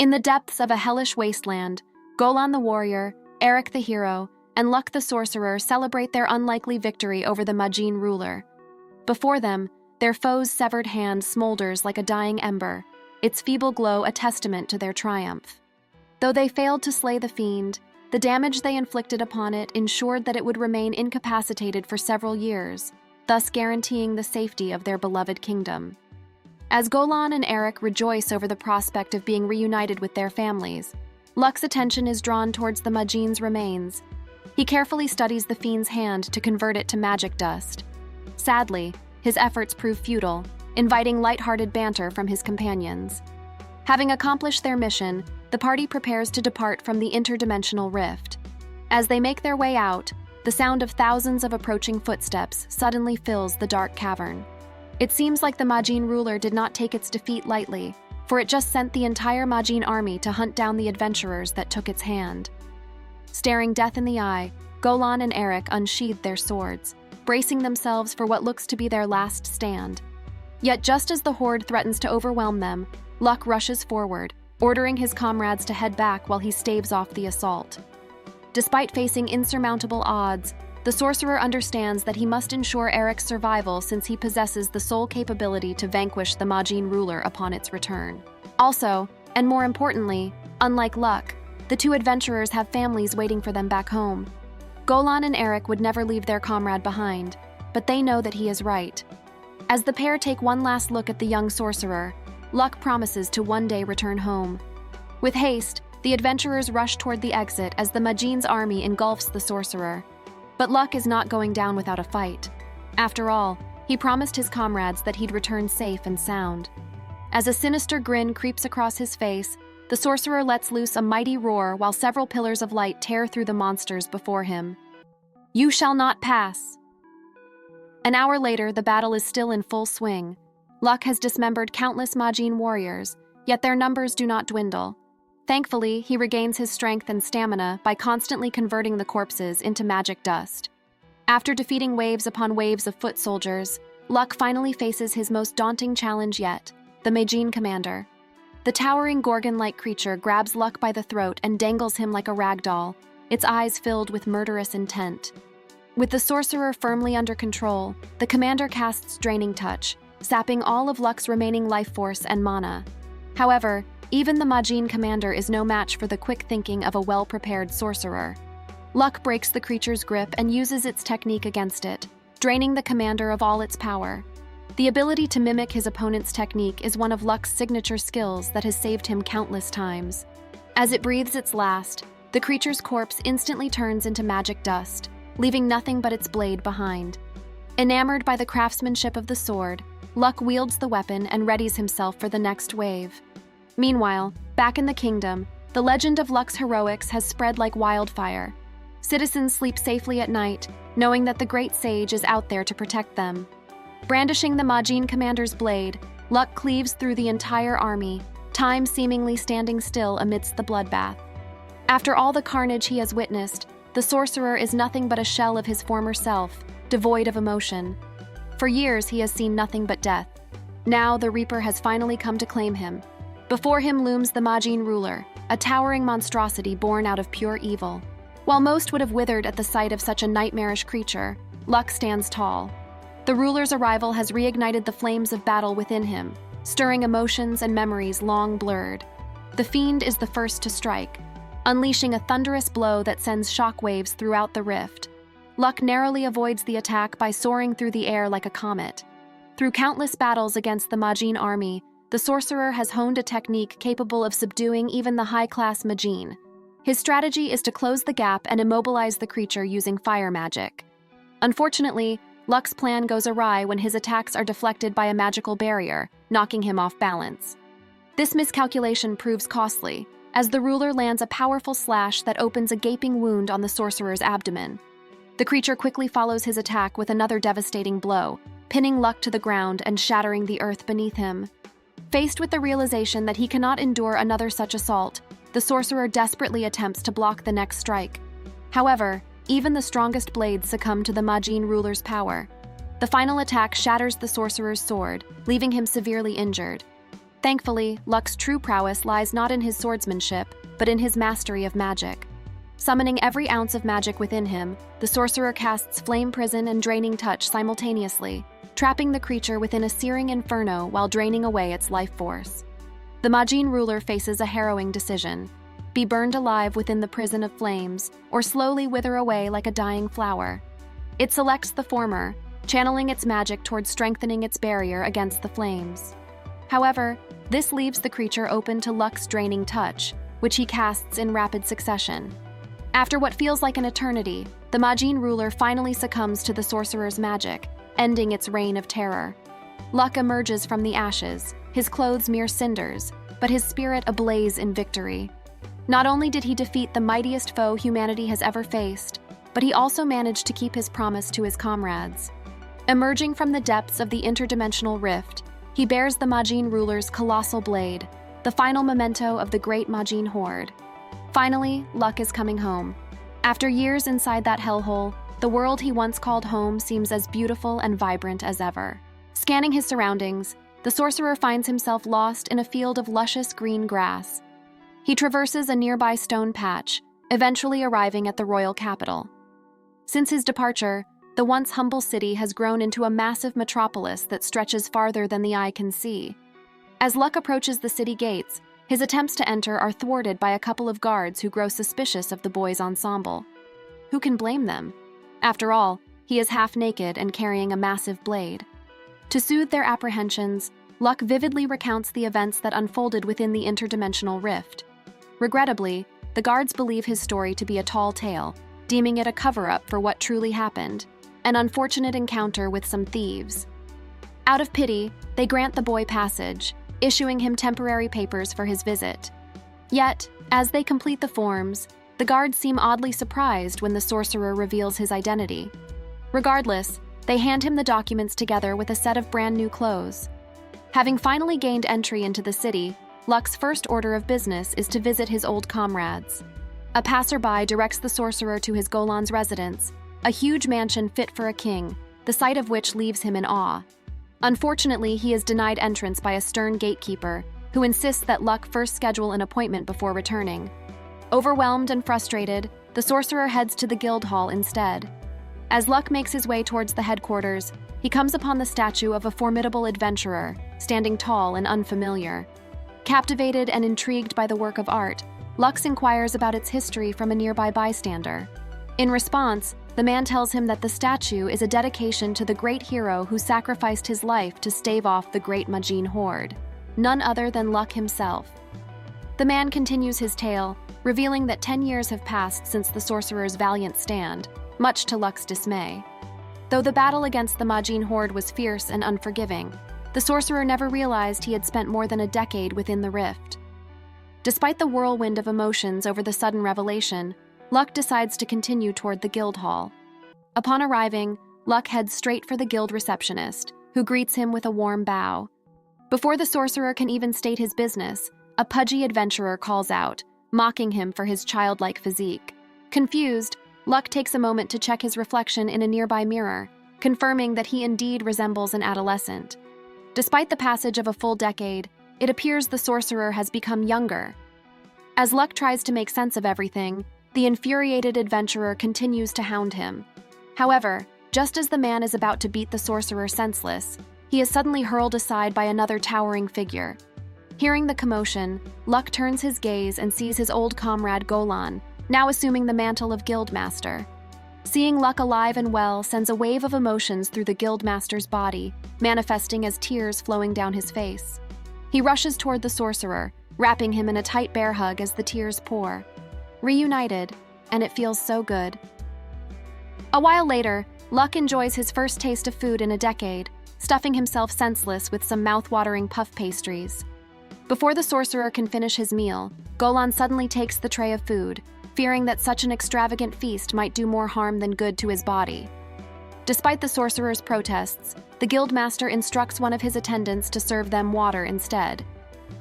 In the depths of a hellish wasteland, Golan the warrior, Eric the hero, and Luck the sorcerer celebrate their unlikely victory over the Majin ruler. Before them, their foe's severed hand smolders like a dying ember, its feeble glow a testament to their triumph. Though they failed to slay the fiend, the damage they inflicted upon it ensured that it would remain incapacitated for several years, thus guaranteeing the safety of their beloved kingdom. As Golan and Eric rejoice over the prospect of being reunited with their families, Luck's attention is drawn towards the Majin's remains. He carefully studies the fiend's hand to convert it to magic dust. Sadly, his efforts prove futile, inviting light-hearted banter from his companions. Having accomplished their mission, the party prepares to depart from the interdimensional rift. As they make their way out, the sound of thousands of approaching footsteps suddenly fills the dark cavern. It seems like the Majin ruler did not take its defeat lightly, for it just sent the entire Majin army to hunt down the adventurers that took its hand. Staring death in the eye, Golan and Eric unsheathed their swords, bracing themselves for what looks to be their last stand. Yet just as the horde threatens to overwhelm them, Luck rushes forward, ordering his comrades to head back while he staves off the assault. Despite facing insurmountable odds, the sorcerer understands that he must ensure Eric's survival since he possesses the sole capability to vanquish the Majin ruler upon its return. Also, and more importantly, unlike Luck, the two adventurers have families waiting for them back home. Golan and Eric would never leave their comrade behind, but they know that he is right. As the pair take one last look at the young sorcerer, Luck promises to one day return home. With haste, the adventurers rush toward the exit as the Majin's army engulfs the sorcerer. But Luck is not going down without a fight. After all, he promised his comrades that he'd return safe and sound. As a sinister grin creeps across his face, the sorcerer lets loose a mighty roar while several pillars of light tear through the monsters before him. "You shall not pass!" An hour later, the battle is still in full swing. Luck has dismembered countless Majin warriors, yet their numbers do not dwindle. Thankfully, he regains his strength and stamina by constantly converting the corpses into magic dust. After defeating waves upon waves of foot soldiers, Luck finally faces his most daunting challenge yet, the Majin commander. The towering Gorgon-like creature grabs Luck by the throat and dangles him like a rag doll, its eyes filled with murderous intent. With the sorcerer firmly under control, the commander casts Draining Touch, sapping all of Luck's remaining life force and mana. However, even the Majin commander is no match for the quick thinking of a well-prepared sorcerer. Luck breaks the creature's grip and uses its technique against it, draining the commander of all its power. The ability to mimic his opponent's technique is one of Luck's signature skills that has saved him countless times. As it breathes its last, the creature's corpse instantly turns into magic dust, leaving nothing but its blade behind. Enamored by the craftsmanship of the sword, Luck wields the weapon and readies himself for the next wave. Meanwhile, back in the kingdom, the legend of Luck's heroics has spread like wildfire. Citizens sleep safely at night, knowing that the great sage is out there to protect them. Brandishing the Majin commander's blade, Luck cleaves through the entire army, time seemingly standing still amidst the bloodbath. After all the carnage he has witnessed, the sorcerer is nothing but a shell of his former self, devoid of emotion. For years he has seen nothing but death. Now the Reaper has finally come to claim him. Before him looms the Majin ruler, a towering monstrosity born out of pure evil. While most would have withered at the sight of such a nightmarish creature, Luck stands tall. The ruler's arrival has reignited the flames of battle within him, stirring emotions and memories long blurred. The fiend is the first to strike, unleashing a thunderous blow that sends shockwaves throughout the rift. Luck narrowly avoids the attack by soaring through the air like a comet. Through countless battles against the Majin army, the sorcerer has honed a technique capable of subduing even the high-class Majin. His strategy is to close the gap and immobilize the creature using fire magic. Unfortunately, Luck's plan goes awry when his attacks are deflected by a magical barrier, knocking him off balance. This miscalculation proves costly, as the ruler lands a powerful slash that opens a gaping wound on the sorcerer's abdomen. The creature quickly follows his attack with another devastating blow, pinning Luck to the ground and shattering the earth beneath him. Faced with the realization that he cannot endure another such assault, the sorcerer desperately attempts to block the next strike. However, even the strongest blades succumb to the Majin ruler's power. The final attack shatters the sorcerer's sword, leaving him severely injured. Thankfully, Luck's true prowess lies not in his swordsmanship, but in his mastery of magic. Summoning every ounce of magic within him, the sorcerer casts Flame Prison and Draining Touch simultaneously, trapping the creature within a searing inferno while draining away its life force. The Majin ruler faces a harrowing decision: be burned alive within the prison of flames, or slowly wither away like a dying flower. It selects the former, channeling its magic towards strengthening its barrier against the flames. However, this leaves the creature open to Luck's Draining Touch, which he casts in rapid succession. After what feels like an eternity, the Majin ruler finally succumbs to the sorcerer's magic, ending its reign of terror. Luck emerges from the ashes, his clothes mere cinders, but his spirit ablaze in victory. Not only did he defeat the mightiest foe humanity has ever faced, but he also managed to keep his promise to his comrades. Emerging from the depths of the interdimensional rift, he bears the Majin ruler's colossal blade, the final memento of the great Majin horde. Finally, Luck is coming home. After years inside that hellhole, the world he once called home seems as beautiful and vibrant as ever. Scanning his surroundings, the sorcerer finds himself lost in a field of luscious green grass. He traverses a nearby stone patch, eventually arriving at the royal capital. Since his departure, the once humble city has grown into a massive metropolis that stretches farther than the eye can see. As Luck approaches the city gates, his attempts to enter are thwarted by a couple of guards who grow suspicious of the boy's ensemble. Who can blame them? After all, he is half naked and carrying a massive blade. To soothe their apprehensions, Luck vividly recounts the events that unfolded within the interdimensional rift. Regrettably, the guards believe his story to be a tall tale, deeming it a cover-up for what truly happened, an unfortunate encounter with some thieves. Out of pity, they grant the boy passage, issuing him temporary papers for his visit. Yet, as they complete the forms, the guards seem oddly surprised when the sorcerer reveals his identity. Regardless, they hand him the documents together with a set of brand new clothes. Having finally gained entry into the city, Luck's first order of business is to visit his old comrades. A passerby directs the sorcerer to his Golan's residence, a huge mansion fit for a king, the sight of which leaves him in awe. Unfortunately, he is denied entrance by a stern gatekeeper, who insists that Luck first schedule an appointment before returning. Overwhelmed and frustrated, the sorcerer heads to the guild hall instead. As Luck makes his way towards the headquarters, he comes upon the statue of a formidable adventurer, standing tall and unfamiliar. Captivated and intrigued by the work of art, Lux inquires about its history from a nearby bystander. In response, the man tells him that the statue is a dedication to the great hero who sacrificed his life to stave off the great Majin horde, none other than Luck himself. The man continues his tale, revealing that 10 years have passed since the sorcerer's valiant stand, much to Luck's dismay. Though the battle against the Majin horde was fierce and unforgiving, the sorcerer never realized he had spent more than a decade within the rift. Despite the whirlwind of emotions over the sudden revelation, Luck decides to continue toward the guild hall. Upon arriving, Luck heads straight for the guild receptionist, who greets him with a warm bow. Before the sorcerer can even state his business, a pudgy adventurer calls out, mocking him for his childlike physique. Confused, Luck takes a moment to check his reflection in a nearby mirror, confirming that he indeed resembles an adolescent. Despite the passage of a full decade, it appears the sorcerer has become younger. As Luck tries to make sense of everything, the infuriated adventurer continues to hound him. However, just as the man is about to beat the sorcerer senseless, he is suddenly hurled aside by another towering figure. Hearing the commotion, Luck turns his gaze and sees his old comrade Golan, now assuming the mantle of Guildmaster. Seeing Luck alive and well sends a wave of emotions through the Guildmaster's body, manifesting as tears flowing down his face. He rushes toward the sorcerer, wrapping him in a tight bear hug as the tears pour. Reunited, and it feels so good. A while later, Luck enjoys his first taste of food in a decade, stuffing himself senseless with some mouth-watering puff pastries. Before the sorcerer can finish his meal, Golan suddenly takes the tray of food, fearing that such an extravagant feast might do more harm than good to his body. Despite the sorcerer's protests, the guildmaster instructs one of his attendants to serve them water instead.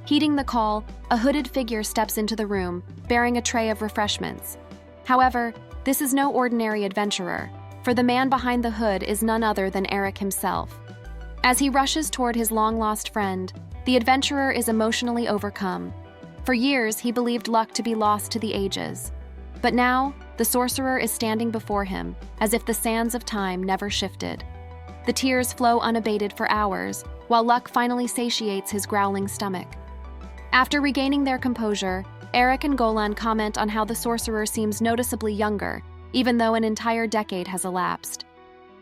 Heeding the call, a hooded figure steps into the room, bearing a tray of refreshments. However, this is no ordinary adventurer, for the man behind the hood is none other than Eric himself. As he rushes toward his long-lost friend, the adventurer is emotionally overcome. For years, he believed Luck to be lost to the ages. But now, the sorcerer is standing before him, as if the sands of time never shifted. The tears flow unabated for hours, while Luck finally satiates his growling stomach. After regaining their composure, Eric and Golan comment on how the sorcerer seems noticeably younger, even though an entire decade has elapsed.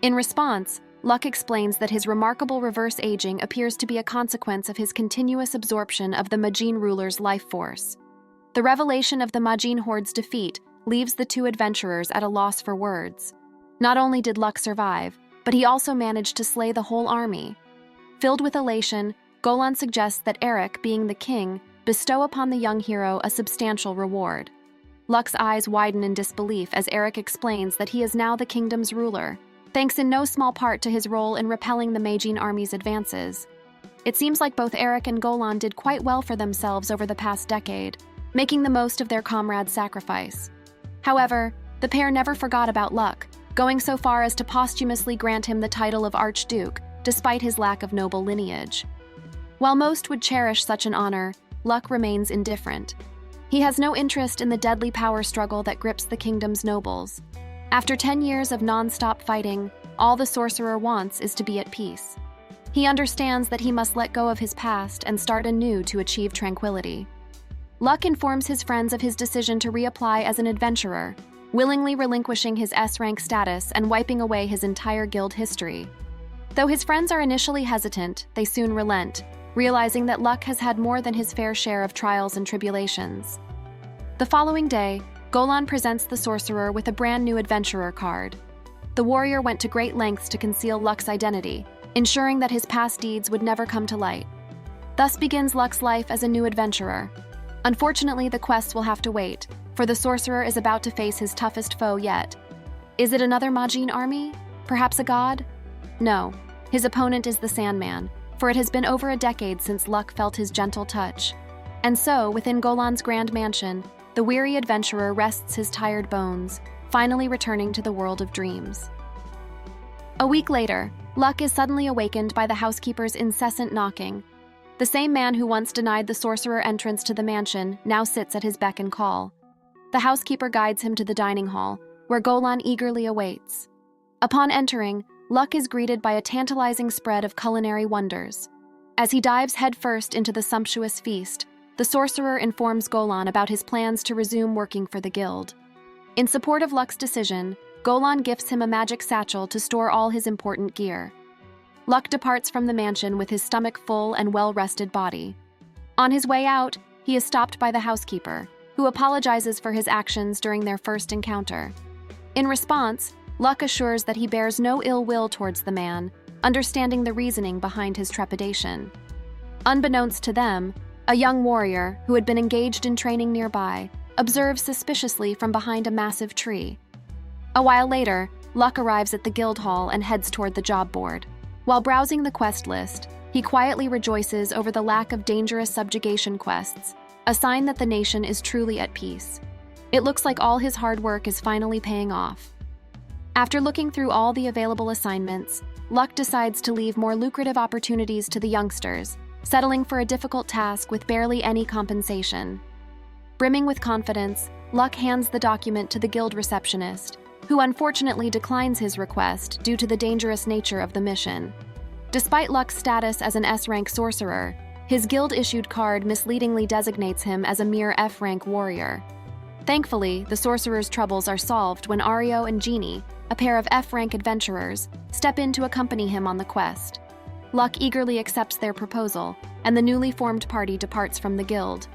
In response, Luck explains that his remarkable reverse aging appears to be a consequence of his continuous absorption of the Majin ruler's life force. The revelation of the Majin horde's defeat leaves the two adventurers at a loss for words. Not only did Luck survive, but he also managed to slay the whole army. Filled with elation, Golan suggests that Eric, being the king, bestow upon the young hero a substantial reward. Luck's eyes widen in disbelief as Eric explains that he is now the kingdom's ruler, thanks in no small part to his role in repelling the Majin army's advances. It seems like both Eric and Golan did quite well for themselves over the past decade, making the most of their comrade's sacrifice. However, the pair never forgot about Luck, going so far as to posthumously grant him the title of Archduke, despite his lack of noble lineage. While most would cherish such an honor, Luck remains indifferent. He has no interest in the deadly power struggle that grips the kingdom's nobles. After 10 years of non-stop fighting, all the sorcerer wants is to be at peace. He understands that he must let go of his past and start anew to achieve tranquility. Luck informs his friends of his decision to reapply as an adventurer, willingly relinquishing his S-rank status and wiping away his entire guild history. Though his friends are initially hesitant, they soon relent, realizing that Luck has had more than his fair share of trials and tribulations. The following day, Golan presents the sorcerer with a brand new adventurer card. The warrior went to great lengths to conceal Luck's identity, ensuring that his past deeds would never come to light. Thus begins Luck's life as a new adventurer. Unfortunately, the quest will have to wait, for the sorcerer is about to face his toughest foe yet. Is it another Majin army? Perhaps a god? No, his opponent is the Sandman, for it has been over a decade since Luck felt his gentle touch. And so, within Golan's grand mansion, the weary adventurer rests his tired bones, finally returning to the world of dreams. A week later, Luck is suddenly awakened by the housekeeper's incessant knocking. The same man who once denied the sorcerer entrance to the mansion now sits at his beck and call. The housekeeper guides him to the dining hall, where Golan eagerly awaits. Upon entering, Luck is greeted by a tantalizing spread of culinary wonders. As he dives headfirst into the sumptuous feast, the sorcerer informs Golan about his plans to resume working for the guild. In support of Luck's decision, Golan gifts him a magic satchel to store all his important gear. Luck departs from the mansion with his stomach full and well-rested body. On his way out, he is stopped by the housekeeper, who apologizes for his actions during their first encounter. In response, Luck assures that he bears no ill will towards the man, understanding the reasoning behind his trepidation. Unbeknownst to them, a young warrior, who had been engaged in training nearby, observes suspiciously from behind a massive tree. A while later, Luck arrives at the guild hall and heads toward the job board. While browsing the quest list, he quietly rejoices over the lack of dangerous subjugation quests, a sign that the nation is truly at peace. It looks like all his hard work is finally paying off. After looking through all the available assignments, Luck decides to leave more lucrative opportunities to the youngsters, settling for a difficult task with barely any compensation. Brimming with confidence, Luck hands the document to the guild receptionist, who unfortunately declines his request due to the dangerous nature of the mission. Despite Luck's status as an S-rank sorcerer, his guild-issued card misleadingly designates him as a mere F-rank warrior. Thankfully, the sorcerer's troubles are solved when Ario and Genie, a pair of F-rank adventurers, step in to accompany him on the quest. Luck eagerly accepts their proposal, and the newly formed party departs from the guild.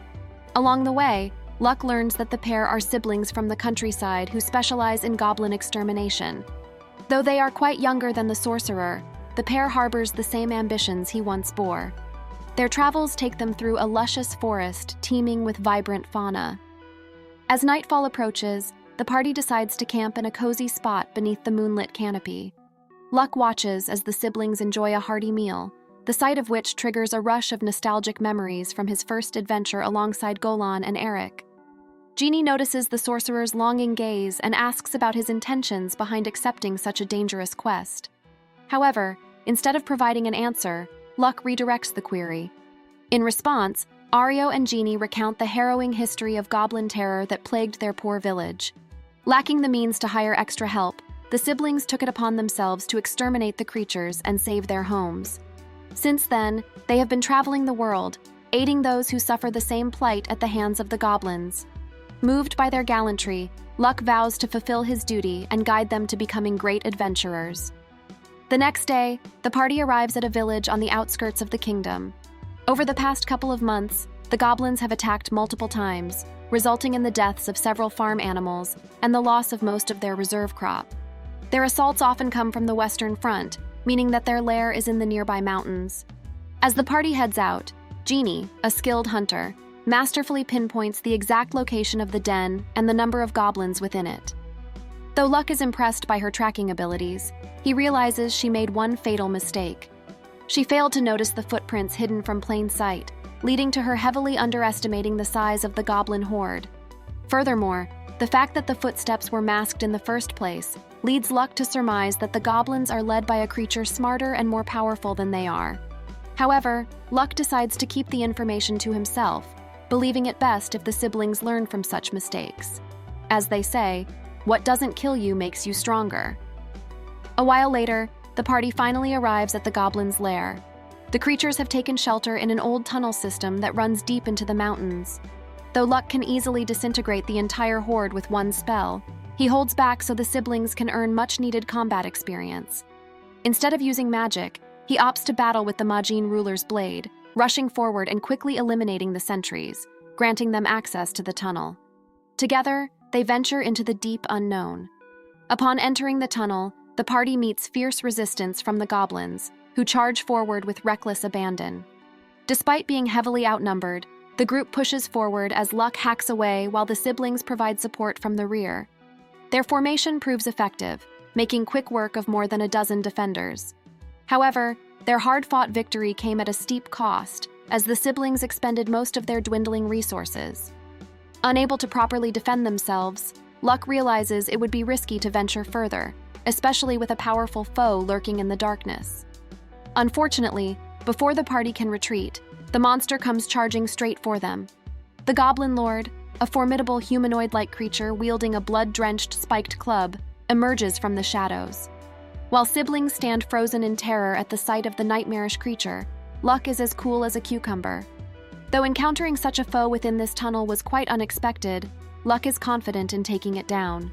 Along the way, Luck learns that the pair are siblings from the countryside who specialize in goblin extermination. Though they are quite younger than the sorcerer, the pair harbors the same ambitions he once bore. Their travels take them through a luscious forest teeming with vibrant fauna. As nightfall approaches, the party decides to camp in a cozy spot beneath the moonlit canopy. Luck watches as the siblings enjoy a hearty meal, the sight of which triggers a rush of nostalgic memories from his first adventure alongside Golan and Eric. Genie notices the sorcerer's longing gaze and asks about his intentions behind accepting such a dangerous quest. However, instead of providing an answer, Luck redirects the query. In response, Ario and Jeannie recount the harrowing history of goblin terror that plagued their poor village. Lacking the means to hire extra help, the siblings took it upon themselves to exterminate the creatures and save their homes. Since then, they have been traveling the world, aiding those who suffer the same plight at the hands of the goblins. Moved by their gallantry, Luck vows to fulfill his duty and guide them to becoming great adventurers. The next day, the party arrives at a village on the outskirts of the kingdom. Over the past couple of months, the goblins have attacked multiple times, resulting in the deaths of several farm animals and the loss of most of their reserve crop. Their assaults often come from the western front, meaning that their lair is in the nearby mountains. As the party heads out, Jeannie, a skilled hunter, masterfully pinpoints the exact location of the den and the number of goblins within it. Though Luck is impressed by her tracking abilities, he realizes she made one fatal mistake. She failed to notice the footprints hidden from plain sight, leading to her heavily underestimating the size of the goblin horde. Furthermore, the fact that the footsteps were masked in the first place leads Luck to surmise that the goblins are led by a creature smarter and more powerful than they are. However, Luck decides to keep the information to himself, believing it best if the siblings learn from such mistakes. As they say, what doesn't kill you makes you stronger. A while later, the party finally arrives at the goblins' lair. The creatures have taken shelter in an old tunnel system that runs deep into the mountains. Though Luck can easily disintegrate the entire horde with one spell, he holds back so the siblings can earn much-needed combat experience. Instead of using magic, he opts to battle with the Majin ruler's blade, rushing forward and quickly eliminating the sentries, granting them access to the tunnel. Together, they venture into the deep unknown. Upon entering the tunnel, the party meets fierce resistance from the goblins, who charge forward with reckless abandon. Despite being heavily outnumbered, the group pushes forward as Luck hacks away while the siblings provide support from the rear. Their formation proves effective, making quick work of more than a dozen defenders. However, their hard-fought victory came at a steep cost, as the siblings expended most of their dwindling resources. Unable to properly defend themselves, Luck realizes it would be risky to venture further, especially with a powerful foe lurking in the darkness. Unfortunately, before the party can retreat, the monster comes charging straight for them. The Goblin Lord, a formidable humanoid-like creature wielding a blood-drenched spiked club, emerges from the shadows. While siblings stand frozen in terror at the sight of the nightmarish creature, Luck is as cool as a cucumber. Though encountering such a foe within this tunnel was quite unexpected, Luck is confident in taking it down.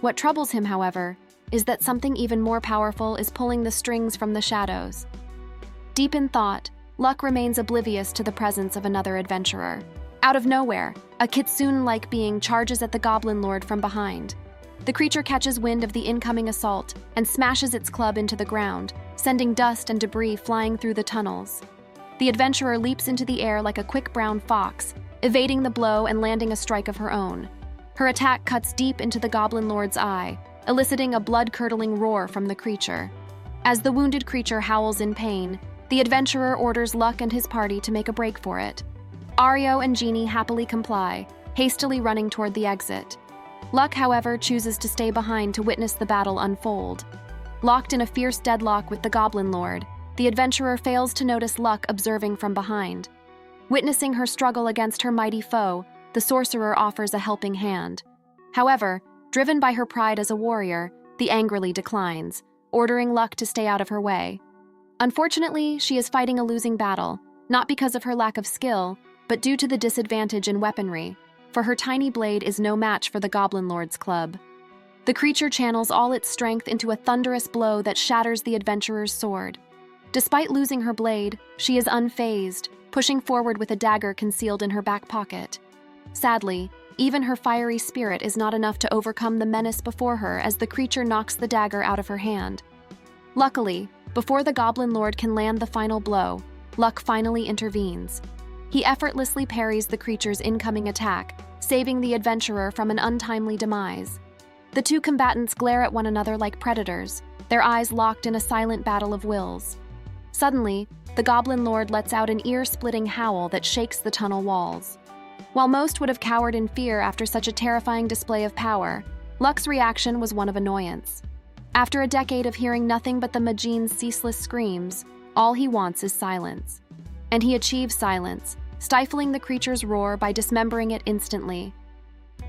What troubles him, however, is that something even more powerful is pulling the strings from the shadows. Deep in thought, Luck remains oblivious to the presence of another adventurer. Out of nowhere, a kitsune-like being charges at the Goblin Lord from behind. The creature catches wind of the incoming assault and smashes its club into the ground, sending dust and debris flying through the tunnels. The adventurer leaps into the air like a quick brown fox, evading the blow and landing a strike of her own. Her attack cuts deep into the Goblin Lord's eye, eliciting a blood-curdling roar from the creature. As the wounded creature howls in pain, the adventurer orders Luck and his party to make a break for it. Ario and Jeannie happily comply, hastily running toward the exit. Luck, however, chooses to stay behind to witness the battle unfold. Locked in a fierce deadlock with the Goblin Lord, the adventurer fails to notice Luck observing from behind. Witnessing her struggle against her mighty foe, the sorcerer offers a helping hand. However, driven by her pride as a warrior, the angrily declines, ordering Luck to stay out of her way. Unfortunately, she is fighting a losing battle, not because of her lack of skill, but due to the disadvantage in weaponry, for her tiny blade is no match for the Goblin Lord's club. The creature channels all its strength into a thunderous blow that shatters the adventurer's sword. Despite losing her blade, she is unfazed, pushing forward with a dagger concealed in her back pocket. Sadly, even her fiery spirit is not enough to overcome the menace before her as the creature knocks the dagger out of her hand. Luckily, before the Goblin Lord can land the final blow, Luck finally intervenes. He effortlessly parries the creature's incoming attack, saving the adventurer from an untimely demise. The two combatants glare at one another like predators, their eyes locked in a silent battle of wills. Suddenly, the Goblin Lord lets out an ear-splitting howl that shakes the tunnel walls. While most would have cowered in fear after such a terrifying display of power, Luck's reaction was one of annoyance. After a decade of hearing nothing but the Majin's ceaseless screams, all he wants is silence. and he achieves silence, stifling the creature's roar by dismembering it instantly.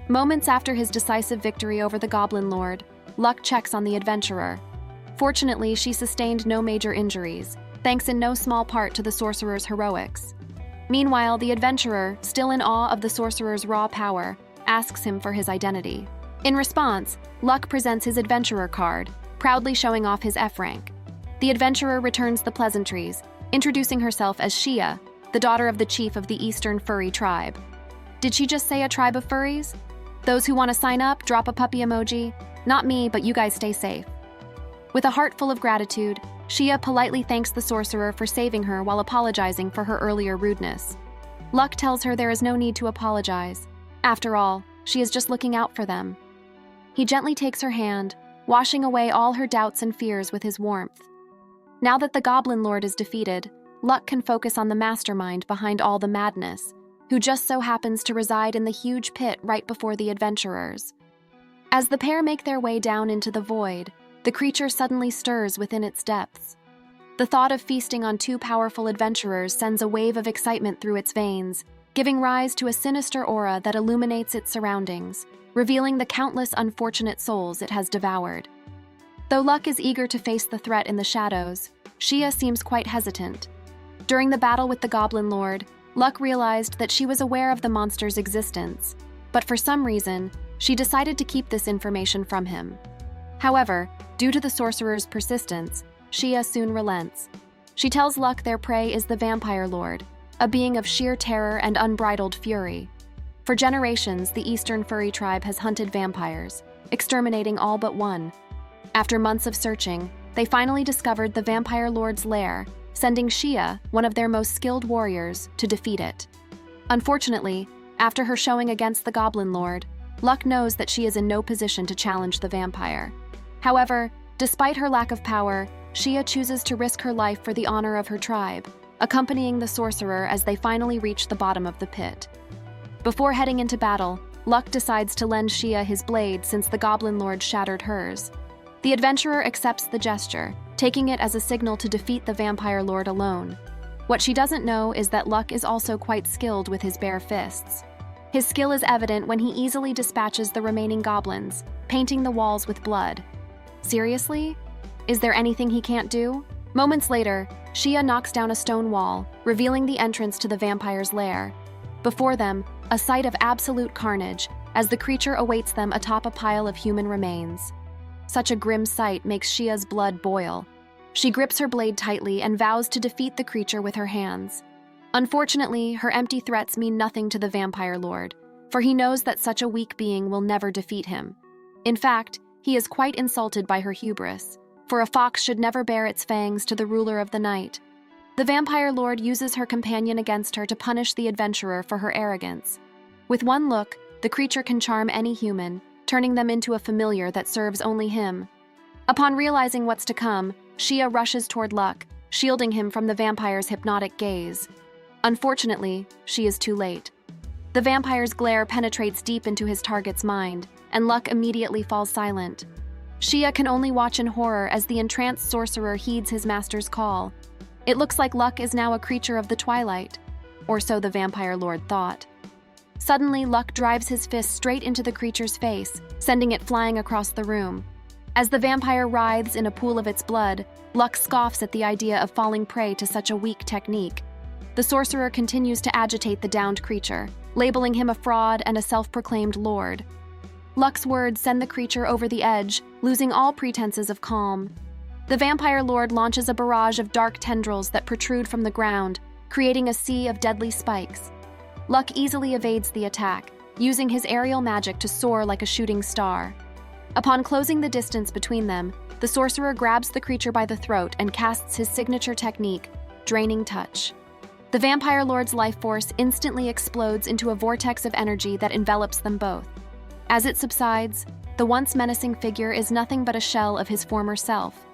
Moments after his decisive victory over the Goblin Lord, Luck checks on the adventurer. Fortunately, she sustained no major injuries, thanks in no small part to the sorcerer's heroics. Meanwhile, the adventurer, still in awe of the sorcerer's raw power, asks him for his identity. In response, Luck presents his adventurer card, proudly showing off his F rank. The adventurer returns the pleasantries, introducing herself as Shia, the daughter of the chief of the Eastern Furry tribe. Did she just say a tribe of furries? Those who want to sign up, drop a puppy emoji. Not me, but you guys stay safe. With a heart full of gratitude, Shia politely thanks the sorcerer for saving her while apologizing for her earlier rudeness. Luck tells her there is no need to apologize. After all, she is just looking out for them. He gently takes her hand, washing away all her doubts and fears with his warmth. Now that the Goblin Lord is defeated, Luck can focus on the mastermind behind all the madness, who just so happens to reside in the huge pit right before the adventurers. As the pair make their way down into the void, the creature suddenly stirs within its depths. The thought of feasting on two powerful adventurers sends a wave of excitement through its veins, giving rise to a sinister aura that illuminates its surroundings, revealing the countless unfortunate souls it has devoured. Though Luck is eager to face the threat in the shadows, Shia seems quite hesitant. During the battle with the Goblin Lord, Luck realized that she was aware of the monster's existence, but for some reason, she decided to keep this information from him. However, due to the sorcerer's persistence, Shia soon relents. She tells Luck their prey is the Vampire Lord, a being of sheer terror and unbridled fury. For generations, the Eastern Furry tribe has hunted vampires, exterminating all but one. After months of searching, they finally discovered the Vampire Lord's lair, sending Shia, one of their most skilled warriors, to defeat it. Unfortunately, after her showing against the Goblin Lord, Luck knows that she is in no position to challenge the vampire. However, despite her lack of power, Shia chooses to risk her life for the honor of her tribe, accompanying the sorcerer as they finally reach the bottom of the pit. Before heading into battle, Luck decides to lend Shia his blade since the Goblin Lord shattered hers. The adventurer accepts the gesture, taking it as a signal to defeat the Vampire Lord alone. What she doesn't know is that Luck is also quite skilled with his bare fists. His skill is evident when he easily dispatches the remaining goblins, painting the walls with blood. Seriously? Is there anything he can't do? Moments later, Shia knocks down a stone wall, revealing the entrance to the vampire's lair. Before them, a sight of absolute carnage, as the creature awaits them atop a pile of human remains. Such a grim sight makes Shia's blood boil. She grips her blade tightly and vows to defeat the creature with her hands. Unfortunately, her empty threats mean nothing to the Vampire Lord, for he knows that such a weak being will never defeat him. In fact, he is quite insulted by her hubris, for a fox should never bare its fangs to the ruler of the night. The Vampire Lord uses her companion against her to punish the adventurer for her arrogance. With one look, the creature can charm any human, turning them into a familiar that serves only him. Upon realizing what's to come, Shia rushes toward Luck, shielding him from the vampire's hypnotic gaze. Unfortunately, she is too late. The vampire's glare penetrates deep into his target's mind, and Luck immediately falls silent. Shia can only watch in horror as the entranced sorcerer heeds his master's call. It looks like Luck is now a creature of the twilight, or so the Vampire Lord thought. Suddenly, Luck drives his fist straight into the creature's face, sending it flying across the room. As the vampire writhes in a pool of its blood, Luck scoffs at the idea of falling prey to such a weak technique. The sorcerer continues to agitate the downed creature, labeling him a fraud and a self-proclaimed lord. Luck's words send the creature over the edge, losing all pretenses of calm. The Vampire Lord launches a barrage of dark tendrils that protrude from the ground, creating a sea of deadly spikes. Luck easily evades the attack, using his aerial magic to soar like a shooting star. Upon closing the distance between them, the sorcerer grabs the creature by the throat and casts his signature technique, Draining Touch. The Vampire Lord's life force instantly explodes into a vortex of energy that envelops them both. As it subsides, the once menacing figure is nothing but a shell of his former self.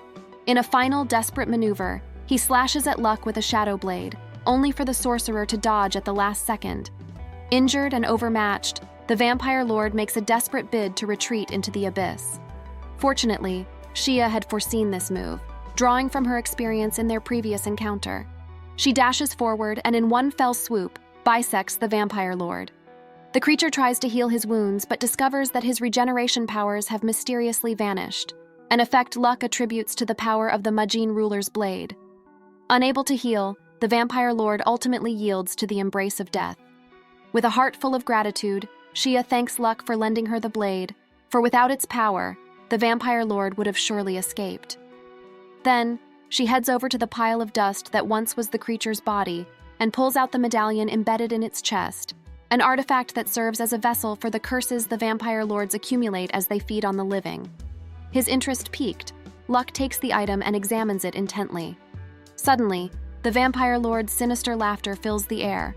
In a final desperate maneuver, he slashes at Luck with a shadow blade, only for the sorcerer to dodge at the last second. Injured and overmatched, the Vampire Lord makes a desperate bid to retreat into the abyss. Fortunately, Shia had foreseen this move, drawing from her experience in their previous encounter. She dashes forward and in one fell swoop, bisects the vampire lord. The creature tries to heal his wounds but discovers that his regeneration powers have mysteriously vanished, an effect Luck attributes to the power of the Majin ruler's blade. Unable to heal, the vampire lord ultimately yields to the embrace of death. With a heart full of gratitude, Xia thanks Luck for lending her the blade, for without its power, the vampire lord would have surely escaped. Then, she heads over to the pile of dust that once was the creature's body and pulls out the medallion embedded in its chest, an artifact that serves as a vessel for the curses the vampire lords accumulate as they feed on the living. His interest piqued, Luck takes the item and examines it intently. Suddenly, the vampire lord's sinister laughter fills the air.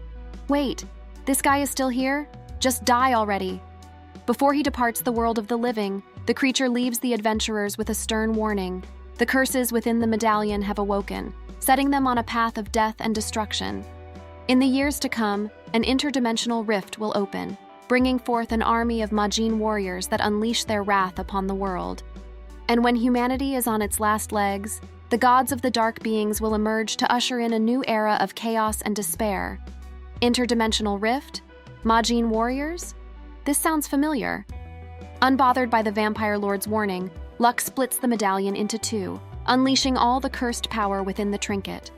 Wait, this guy is still here? Just die already. Before he departs the world of the living, the creature leaves the adventurers with a stern warning. The curses within the medallion have awoken, setting them on a path of death and destruction. In the years to come, an interdimensional rift will open, bringing forth an army of Majin warriors that unleash their wrath upon the world. And when humanity is on its last legs, the gods of the dark beings will emerge to usher in a new era of chaos and despair. Interdimensional rift? Majin warriors? This sounds familiar. Unbothered by the vampire lord's warning, Luck splits the medallion into two, unleashing all the cursed power within the trinket.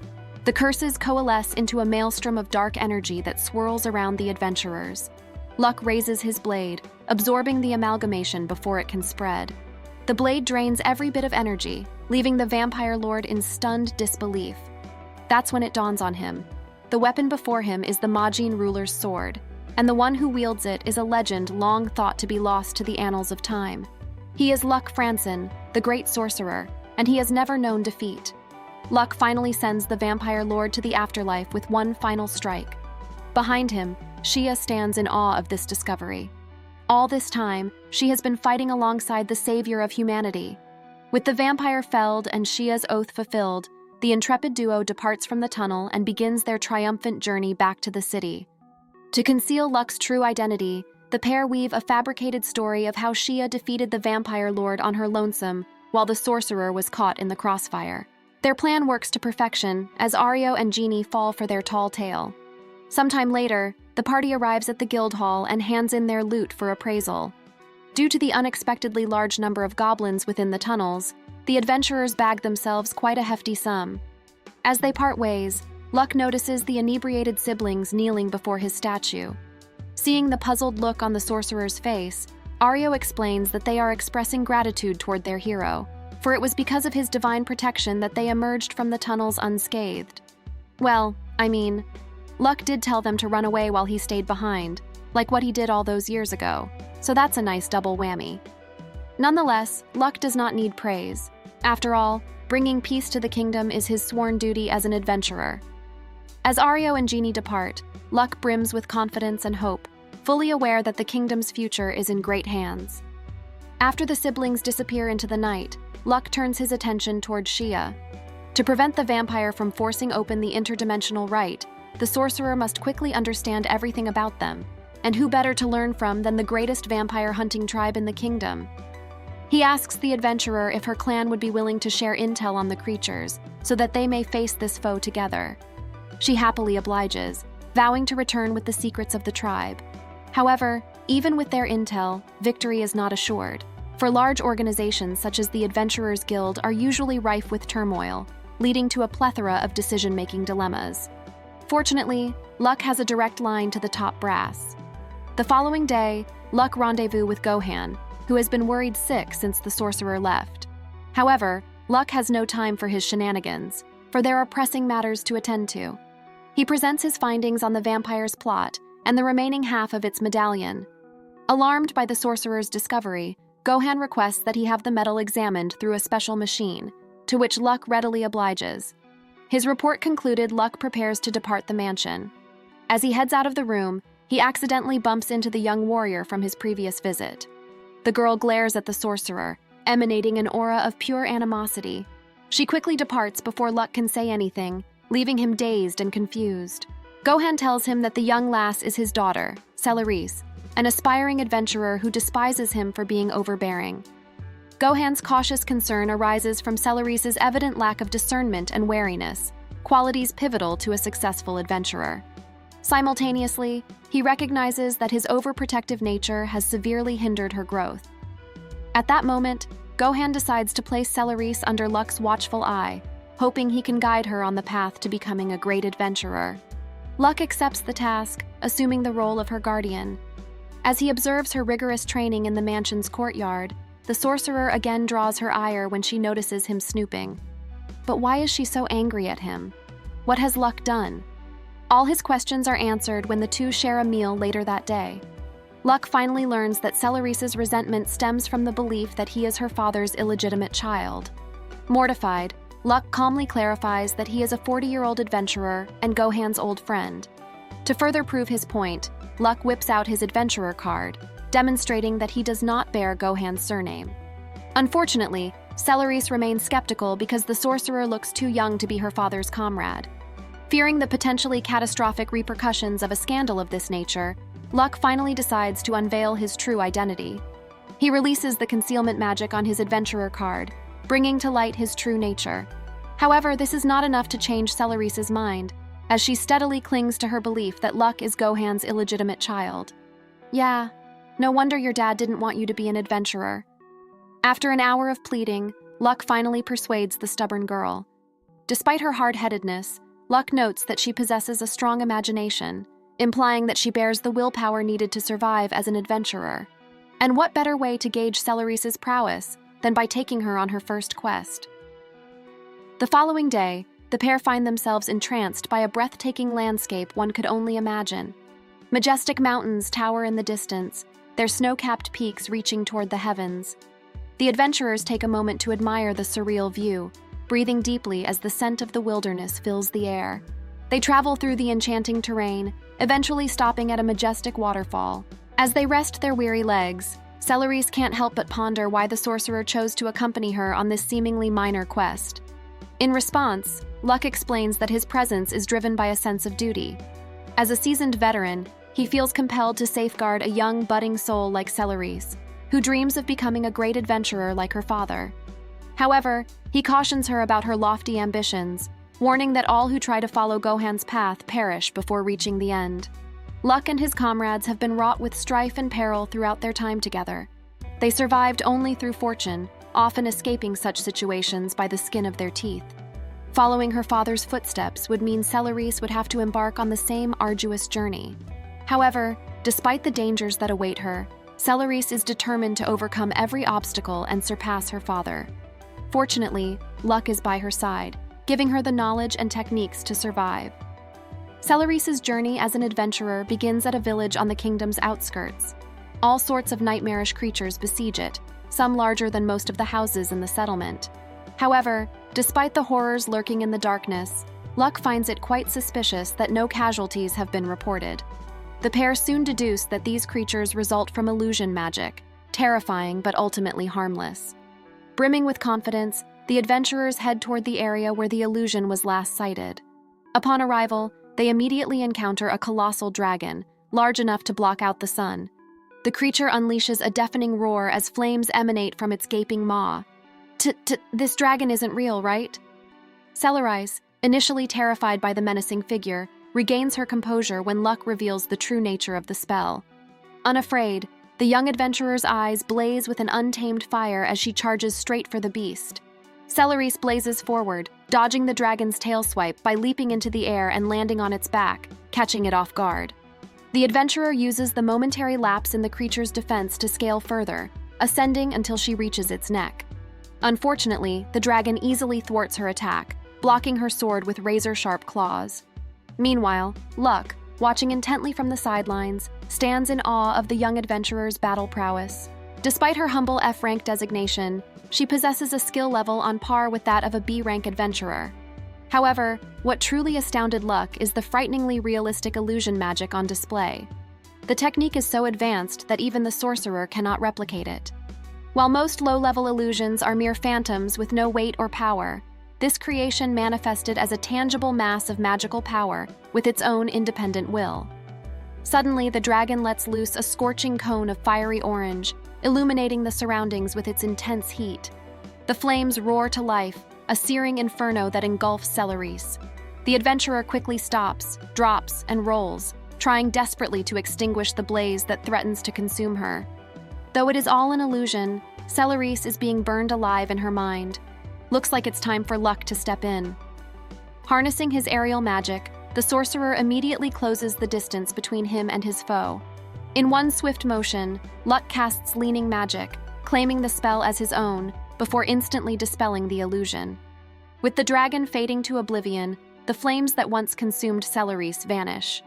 The curses coalesce into a maelstrom of dark energy that swirls around the adventurers. Luck raises his blade, absorbing the amalgamation before it can spread. The blade drains every bit of energy, leaving the vampire lord in stunned disbelief. That's when it dawns on him. The weapon before him is the Majin ruler's sword, and the one who wields it is a legend long thought to be lost to the annals of time. He is Luck Franson, the great sorcerer, and he has never known defeat. Luck finally sends the vampire lord to the afterlife with one final strike. Behind him, Xia stands in awe of this discovery. All this time, she has been fighting alongside the savior of humanity. With the vampire felled and Xia's oath fulfilled, the intrepid duo departs from the tunnel and begins their triumphant journey back to the city. To conceal Luck's true identity, the pair weave a fabricated story of how Xia defeated the vampire lord on her lonesome while the sorcerer was caught in the crossfire. Their plan works to perfection as Ario and Genie fall for their tall tale. Sometime later, the party arrives at the guild hall and hands in their loot for appraisal. Due to the unexpectedly large number of goblins within the tunnels, the adventurers bag themselves quite a hefty sum. As they part ways, Luck notices the inebriated siblings kneeling before his statue. Seeing the puzzled look on the sorcerer's face, Ario explains that they are expressing gratitude toward their hero, for it was because of his divine protection that they emerged from the tunnels unscathed. Well, Luck did tell them to run away while he stayed behind, like what he did all those years ago, so that's a nice double whammy. Nonetheless, Luck does not need praise. After all, bringing peace to the kingdom is his sworn duty as an adventurer. As Ario and Genie depart, Luck brims with confidence and hope, fully aware that the kingdom's future is in great hands. After the siblings disappear into the night, Luck turns his attention toward Xia. To prevent the vampire from forcing open the interdimensional rite, the sorcerer must quickly understand everything about them, and who better to learn from than the greatest vampire hunting tribe in the kingdom? He asks the adventurer if her clan would be willing to share intel on the creatures, so that they may face this foe together. She happily obliges, vowing to return with the secrets of the tribe. However, even with their intel, victory is not assured, for large organizations such as the Adventurers Guild are usually rife with turmoil, leading to a plethora of decision-making dilemmas. Fortunately, Luck has a direct line to the top brass. The following day, Luck rendezvous with Gohan, who has been worried sick since the sorcerer left. However, Luck has no time for his shenanigans, for there are pressing matters to attend to. He presents his findings on the vampire's plot and the remaining half of its medallion. Alarmed by the sorcerer's discovery, Gohan requests that he have the metal examined through a special machine, to which Luck readily obliges. His report concluded, Luck prepares to depart the mansion. As he heads out of the room, he accidentally bumps into the young warrior from his previous visit. The girl glares at the sorcerer, emanating an aura of pure animosity. She quickly departs before Luck can say anything, leaving him dazed and confused. Gohan tells him that the young lass is his daughter, Celerisse, an aspiring adventurer who despises him for being overbearing. Gohan's cautious concern arises from Celerisse's evident lack of discernment and wariness, qualities pivotal to a successful adventurer. Simultaneously, he recognizes that his overprotective nature has severely hindered her growth. At that moment, Gohan decides to place Celerisse under Luck's watchful eye, hoping he can guide her on the path to becoming a great adventurer. Luck accepts the task, assuming the role of her guardian. As he observes her rigorous training in the mansion's courtyard, the sorcerer again draws her ire when she notices him snooping. But why is she so angry at him? What has Luck done? All his questions are answered when the two share a meal later that day. Luck finally learns that Celerisse's resentment stems from the belief that he is her father's illegitimate child. Mortified, Luck calmly clarifies that he is a 40-year-old adventurer and Gohan's old friend. To further prove his point, Luck whips out his adventurer card, demonstrating that he does not bear Gohan's surname. Unfortunately, Celerisse remains skeptical because the sorcerer looks too young to be her father's comrade. Fearing the potentially catastrophic repercussions of a scandal of this nature, Luck finally decides to unveil his true identity. He releases the concealment magic on his adventurer card, bringing to light his true nature. However, this is not enough to change Celerisse's mind, as she steadily clings to her belief that Luck is Gohan's illegitimate child. Yeah, no wonder your dad didn't want you to be an adventurer. After an hour of pleading, Luck finally persuades the stubborn girl. Despite her hard-headedness, Luck notes that she possesses a strong imagination, implying that she bears the willpower needed to survive as an adventurer. And what better way to gauge Celerisse's prowess than by taking her on her first quest? The following day, the pair find themselves entranced by a breathtaking landscape one could only imagine. Majestic mountains tower in the distance, their snow-capped peaks reaching toward the heavens. The adventurers take a moment to admire the surreal view, breathing deeply as the scent of the wilderness fills the air. They travel through the enchanting terrain, eventually stopping at a majestic waterfall. As they rest their weary legs, Celerisse can't help but ponder why the sorcerer chose to accompany her on this seemingly minor quest. In response, Luck explains that his presence is driven by a sense of duty. As a seasoned veteran, he feels compelled to safeguard a young, budding soul like Celerisse, who dreams of becoming a great adventurer like her father. However, he cautions her about her lofty ambitions, warning that all who try to follow Gohan's path perish before reaching the end. Luck and his comrades have been wrought with strife and peril throughout their time together. They survived only through fortune, often escaping such situations by the skin of their teeth. Following her father's footsteps would mean Celerisse would have to embark on the same arduous journey. However, despite the dangers that await her, Celerisse is determined to overcome every obstacle and surpass her father. Fortunately, Luck is by her side, giving her the knowledge and techniques to survive. Celerisse's journey as an adventurer begins at a village on the kingdom's outskirts. All sorts of nightmarish creatures besiege it, some larger than most of the houses in the settlement. However, despite the horrors lurking in the darkness, Luck finds it quite suspicious that no casualties have been reported. The pair soon deduce that these creatures result from illusion magic, terrifying but ultimately harmless. Brimming with confidence, the adventurers head toward the area where the illusion was last sighted. Upon arrival, they immediately encounter a colossal dragon, large enough to block out the sun. The creature unleashes a deafening roar as flames emanate from its gaping maw. This dragon isn't real, right? Celerisse, initially terrified by the menacing figure, regains her composure when Luck reveals the true nature of the spell. Unafraid, the young adventurer's eyes blaze with an untamed fire as she charges straight for the beast. Celerisse blazes forward, dodging the dragon's tail swipe by leaping into the air and landing on its back, catching it off guard. The adventurer uses the momentary lapse in the creature's defense to scale further, ascending until she reaches its neck. Unfortunately, the dragon easily thwarts her attack, blocking her sword with razor-sharp claws. Meanwhile, Luck, watching intently from the sidelines, stands in awe of the young adventurer's battle prowess. Despite her humble F-rank designation, she possesses a skill level on par with that of a B-rank adventurer. However, what truly astounded Luck is the frighteningly realistic illusion magic on display. The technique is so advanced that even the sorcerer cannot replicate it. While most low-level illusions are mere phantoms with no weight or power, this creation manifested as a tangible mass of magical power with its own independent will. Suddenly, the dragon lets loose a scorching cone of fiery orange, illuminating the surroundings with its intense heat. The flames roar to life, a searing inferno that engulfs Celerisse. The adventurer quickly stops, drops, and rolls, trying desperately to extinguish the blaze that threatens to consume her. Though it is all an illusion, Celarisse is being burned alive in her mind. Looks like it's time for Luck to step in. Harnessing his aerial magic, the sorcerer immediately closes the distance between him and his foe. In one swift motion, Luck casts Leaning Magic, claiming the spell as his own, before instantly dispelling the illusion. With the dragon fading to oblivion, the flames that once consumed Celarisse vanish.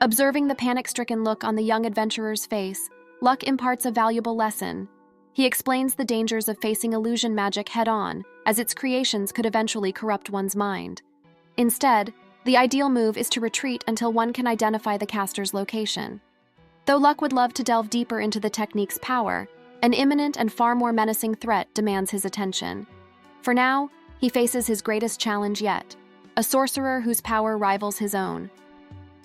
Observing the panic-stricken look on the young adventurer's face, Luck imparts a valuable lesson. He explains the dangers of facing illusion magic head-on, as its creations could eventually corrupt one's mind. Instead, the ideal move is to retreat until one can identify the caster's location. Though Luck would love to delve deeper into the technique's power, an imminent and far more menacing threat demands his attention. For now, he faces his greatest challenge yet, a sorcerer whose power rivals his own.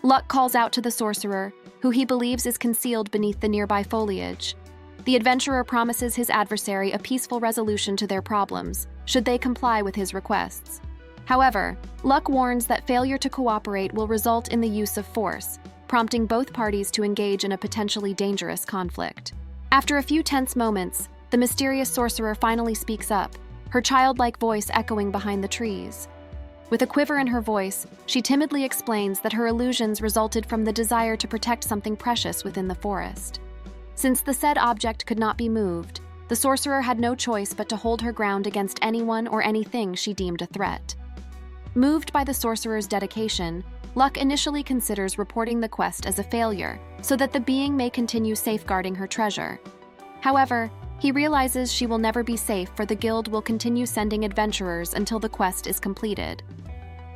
Luck calls out to the sorcerer, who he believes is concealed beneath the nearby foliage. The adventurer promises his adversary a peaceful resolution to their problems, should they comply with his requests. However, Luck warns that failure to cooperate will result in the use of force, prompting both parties to engage in a potentially dangerous conflict. After a few tense moments, the mysterious sorcerer finally speaks up, her childlike voice echoing behind the trees. With a quiver in her voice, she timidly explains that her illusions resulted from the desire to protect something precious within the forest. Since the said object could not be moved, the sorcerer had no choice but to hold her ground against anyone or anything she deemed a threat. Moved by the sorcerer's dedication, Luck initially considers reporting the quest as a failure, so that the being may continue safeguarding her treasure. However, he realizes she will never be safe, for the guild will continue sending adventurers until the quest is completed.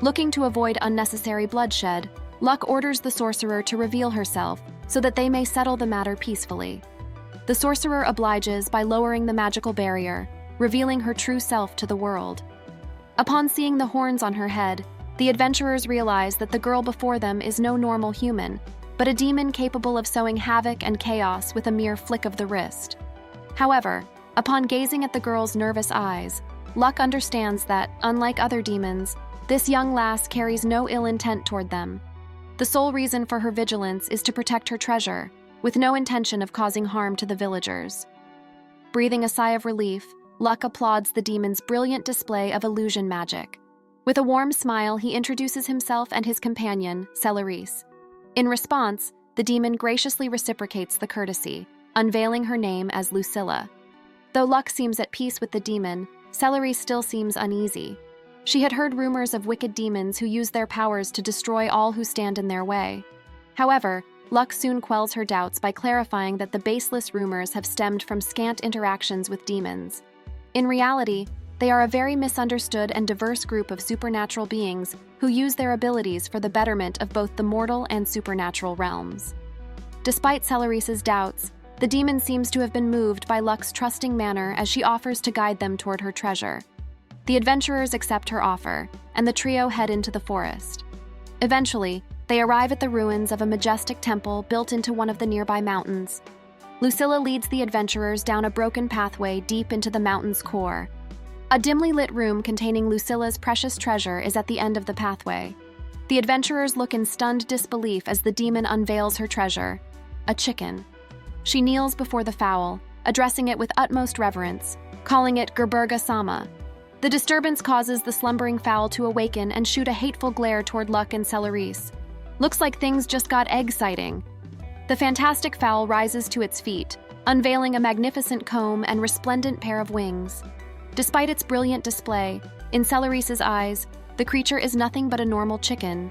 Looking to avoid unnecessary bloodshed, Luck orders the sorcerer to reveal herself so that they may settle the matter peacefully. The sorcerer obliges by lowering the magical barrier, revealing her true self to the world. Upon seeing the horns on her head, the adventurers realize that the girl before them is no normal human, but a demon capable of sowing havoc and chaos with a mere flick of the wrist. However, upon gazing at the girl's nervous eyes, Luck understands that, unlike other demons, this young lass carries no ill intent toward them. The sole reason for her vigilance is to protect her treasure, with no intention of causing harm to the villagers. Breathing a sigh of relief, Luck applauds the demon's brilliant display of illusion magic. With a warm smile, he introduces himself and his companion, Celarisse. In response, the demon graciously reciprocates the courtesy, unveiling her name as Lucilla. Though Luck seems at peace with the demon, Celarisse still seems uneasy. She had heard rumors of wicked demons who use their powers to destroy all who stand in their way. However, Luck soon quells her doubts by clarifying that the baseless rumors have stemmed from scant interactions with demons. In reality, they are a very misunderstood and diverse group of supernatural beings who use their abilities for the betterment of both the mortal and supernatural realms. Despite Celarisse's doubts, the demon seems to have been moved by Luck's trusting manner as she offers to guide them toward her treasure. The adventurers accept her offer, and the trio head into the forest. Eventually, they arrive at the ruins of a majestic temple built into one of the nearby mountains. Lucilla leads the adventurers down a broken pathway deep into the mountain's core. A dimly lit room containing Lucilla's precious treasure is at the end of the pathway. The adventurers look in stunned disbelief as the demon unveils her treasure, a chicken. She kneels before the fowl, addressing it with utmost reverence, calling it Gerberga-sama. The disturbance causes the slumbering fowl to awaken and shoot a hateful glare toward Luck and Celarisse. Looks like things just got egg-sighting. The fantastic fowl rises to its feet, unveiling a magnificent comb and resplendent pair of wings. Despite its brilliant display, in Celarisse's eyes, the creature is nothing but a normal chicken.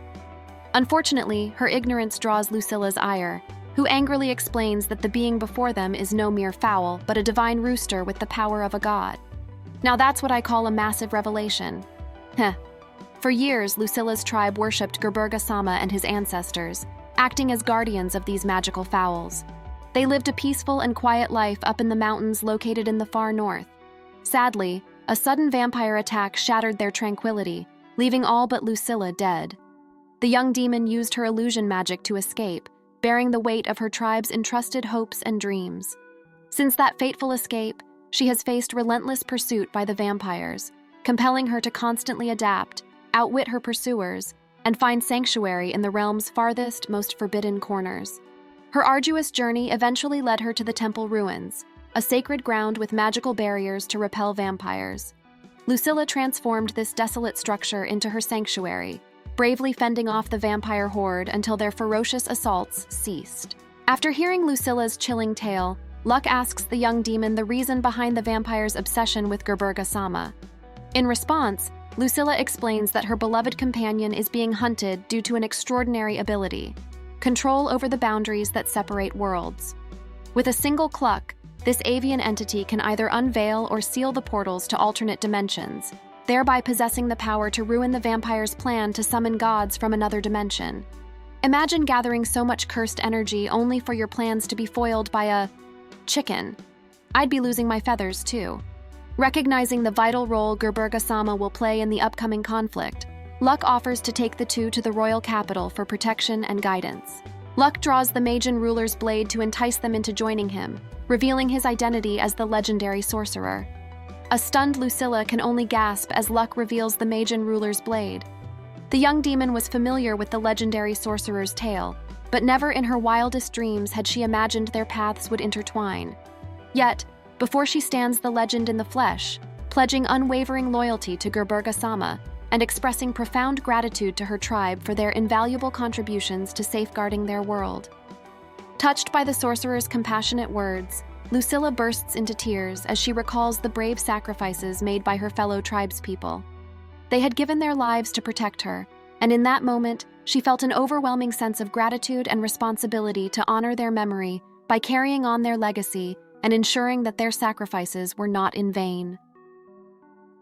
Unfortunately, her ignorance draws Lucilla's ire, who angrily explains that the being before them is no mere fowl, but a divine rooster with the power of a god. Now that's what I call a massive revelation. Heh. For years, Lucilla's tribe worshipped Gerberga-sama and his ancestors, acting as guardians of these magical fowls. They lived a peaceful and quiet life up in the mountains located in the far north. Sadly, a sudden vampire attack shattered their tranquility, leaving all but Lucilla dead. The young demon used her illusion magic to escape, bearing the weight of her tribe's entrusted hopes and dreams. Since that fateful escape, she has faced relentless pursuit by the vampires, compelling her to constantly adapt, outwit her pursuers, and find sanctuary in the realm's farthest, most forbidden corners. Her arduous journey eventually led her to the temple ruins, a sacred ground with magical barriers to repel vampires. Lucilla transformed this desolate structure into her sanctuary, bravely fending off the vampire horde until their ferocious assaults ceased. After hearing Lucilla's chilling tale, Luck asks the young demon the reason behind the vampire's obsession with Gerberga-sama. In response, Lucilla explains that her beloved companion is being hunted due to an extraordinary ability: control over the boundaries that separate worlds. With a single cluck, this avian entity can either unveil or seal the portals to alternate dimensions, thereby possessing the power to ruin the vampire's plan to summon gods from another dimension. Imagine gathering so much cursed energy only for your plans to be foiled by a chicken. I'd be losing my feathers too. Recognizing the vital role Gerberga-sama will play in the upcoming conflict, Luck offers to take the two to the royal capital for protection and guidance. Luck draws the Magian ruler's blade to entice them into joining him, revealing his identity as the legendary sorcerer. A stunned Lucilla can only gasp as Luck reveals the Magian ruler's blade. The young demon was familiar with the legendary sorcerer's tale, but never in her wildest dreams had she imagined their paths would intertwine. Yet, before she stands the legend in the flesh, pledging unwavering loyalty to Gerberga-sama and expressing profound gratitude to her tribe for their invaluable contributions to safeguarding their world. Touched by the sorcerer's compassionate words, Lucilla bursts into tears as she recalls the brave sacrifices made by her fellow tribespeople. They had given their lives to protect her, and in that moment, she felt an overwhelming sense of gratitude and responsibility to honor their memory by carrying on their legacy and ensuring that their sacrifices were not in vain.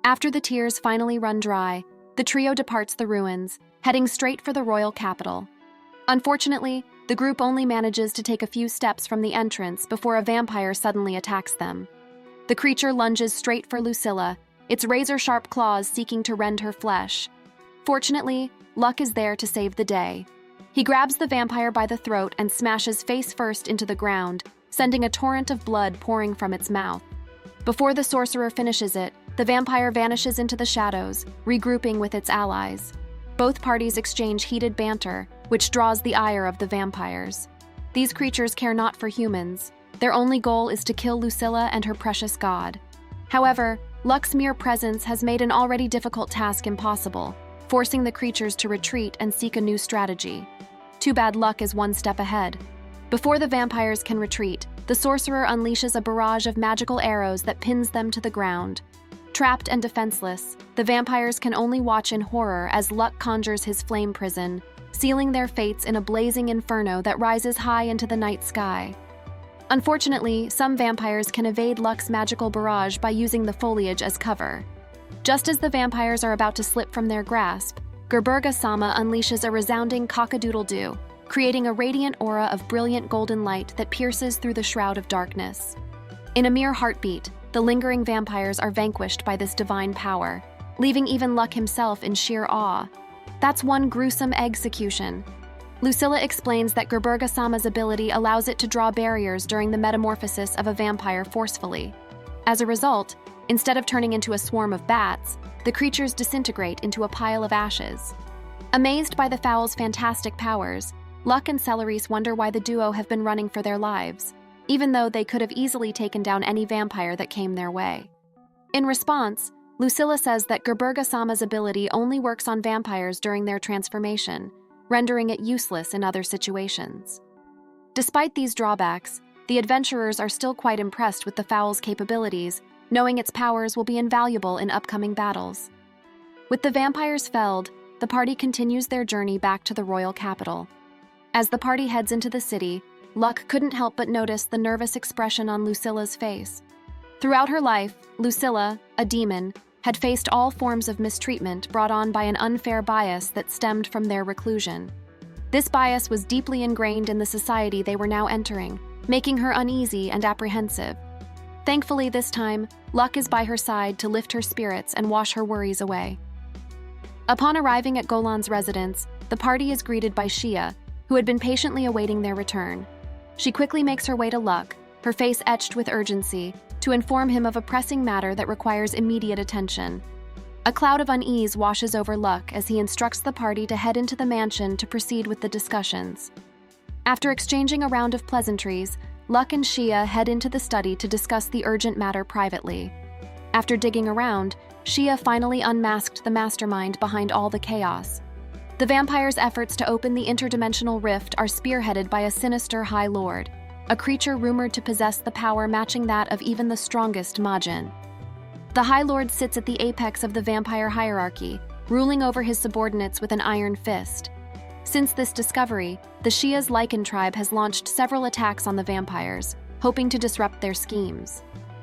After the tears finally run dry, the trio departs the ruins, heading straight for the royal capital. Unfortunately, the group only manages to take a few steps from the entrance before a vampire suddenly attacks them. The creature lunges straight for Lucilla, its razor-sharp claws seeking to rend her flesh. Fortunately, Luck is there to save the day. He grabs the vampire by the throat and smashes face first into the ground, sending a torrent of blood pouring from its mouth. Before the sorcerer finishes it, the vampire vanishes into the shadows, regrouping with its allies. Both parties exchange heated banter, which draws the ire of the vampires. These creatures care not for humans. Their only goal is to kill Lucilla and her precious god. However, Luck's mere presence has made an already difficult task impossible, forcing the creatures to retreat and seek a new strategy. Too bad Luck is one step ahead. Before the vampires can retreat, the sorcerer unleashes a barrage of magical arrows that pins them to the ground. Trapped and defenseless, the vampires can only watch in horror as Luck conjures his flame prison, sealing their fates in a blazing inferno that rises high into the night sky. Unfortunately, some vampires can evade Luck's magical barrage by using the foliage as cover. Just as the vampires are about to slip from their grasp, Gerberga-sama unleashes a resounding cock-a-doodle-doo, creating a radiant aura of brilliant golden light that pierces through the shroud of darkness. In a mere heartbeat, the lingering vampires are vanquished by this divine power, leaving even Luck himself in sheer awe. That's one gruesome execution. Lucilla explains that Gerberga-sama's ability allows it to draw barriers during the metamorphosis of a vampire forcefully. As a result, instead of turning into a swarm of bats, the creatures disintegrate into a pile of ashes. Amazed by the fowl's fantastic powers, Luck and Celerese wonder why the duo have been running for their lives, even though they could have easily taken down any vampire that came their way. In response, Lucilla says that Gerberga-sama's ability only works on vampires during their transformation, rendering it useless in other situations. Despite these drawbacks, the adventurers are still quite impressed with the fowl's capabilities, knowing its powers will be invaluable in upcoming battles. With the vampires felled, the party continues their journey back to the royal capital. As the party heads into the city, Luck couldn't help but notice the nervous expression on Lucilla's face. Throughout her life, Lucilla, a demon, had faced all forms of mistreatment brought on by an unfair bias that stemmed from their reclusion. This bias was deeply ingrained in the society they were now entering, making her uneasy and apprehensive. Thankfully this time, Luck is by her side to lift her spirits and wash her worries away. Upon arriving at Golan's residence, the party is greeted by Shia, who had been patiently awaiting their return. She quickly makes her way to Luck, her face etched with urgency, to inform him of a pressing matter that requires immediate attention. A cloud of unease washes over Luck as he instructs the party to head into the mansion to proceed with the discussions. After exchanging a round of pleasantries, Luck and Shia head into the study to discuss the urgent matter privately. After digging around, Shia finally unmasked the mastermind behind all the chaos. The vampire's efforts to open the interdimensional rift are spearheaded by a sinister High Lord, a creature rumored to possess the power matching that of even the strongest Majin. The High Lord sits at the apex of the vampire hierarchy, ruling over his subordinates with an iron fist. Since this discovery, the Shia's Lycan tribe has launched several attacks on the vampires, hoping to disrupt their schemes.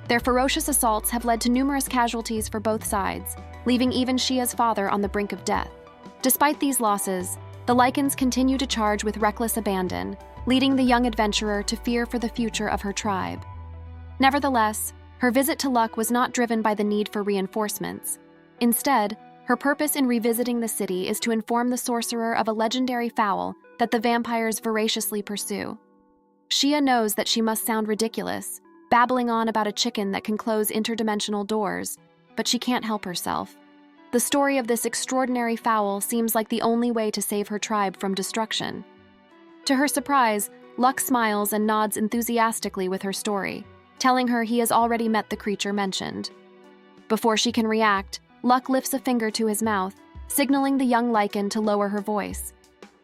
Their ferocious assaults have led to numerous casualties for both sides, leaving even Shia's father on the brink of death. Despite these losses, the Lycans continue to charge with reckless abandon, leading the young adventurer to fear for the future of her tribe. Nevertheless, her visit to Luck was not driven by the need for reinforcements. Instead, her purpose in revisiting the city is to inform the sorcerer of a legendary fowl that the vampires voraciously pursue. Shia knows that she must sound ridiculous, babbling on about a chicken that can close interdimensional doors, but she can't help herself. The story of this extraordinary fowl seems like the only way to save her tribe from destruction. To her surprise, Luck smiles and nods enthusiastically with her story, telling her he has already met the creature mentioned. Before she can react, Luck lifts a finger to his mouth, signaling the young Lycan to lower her voice.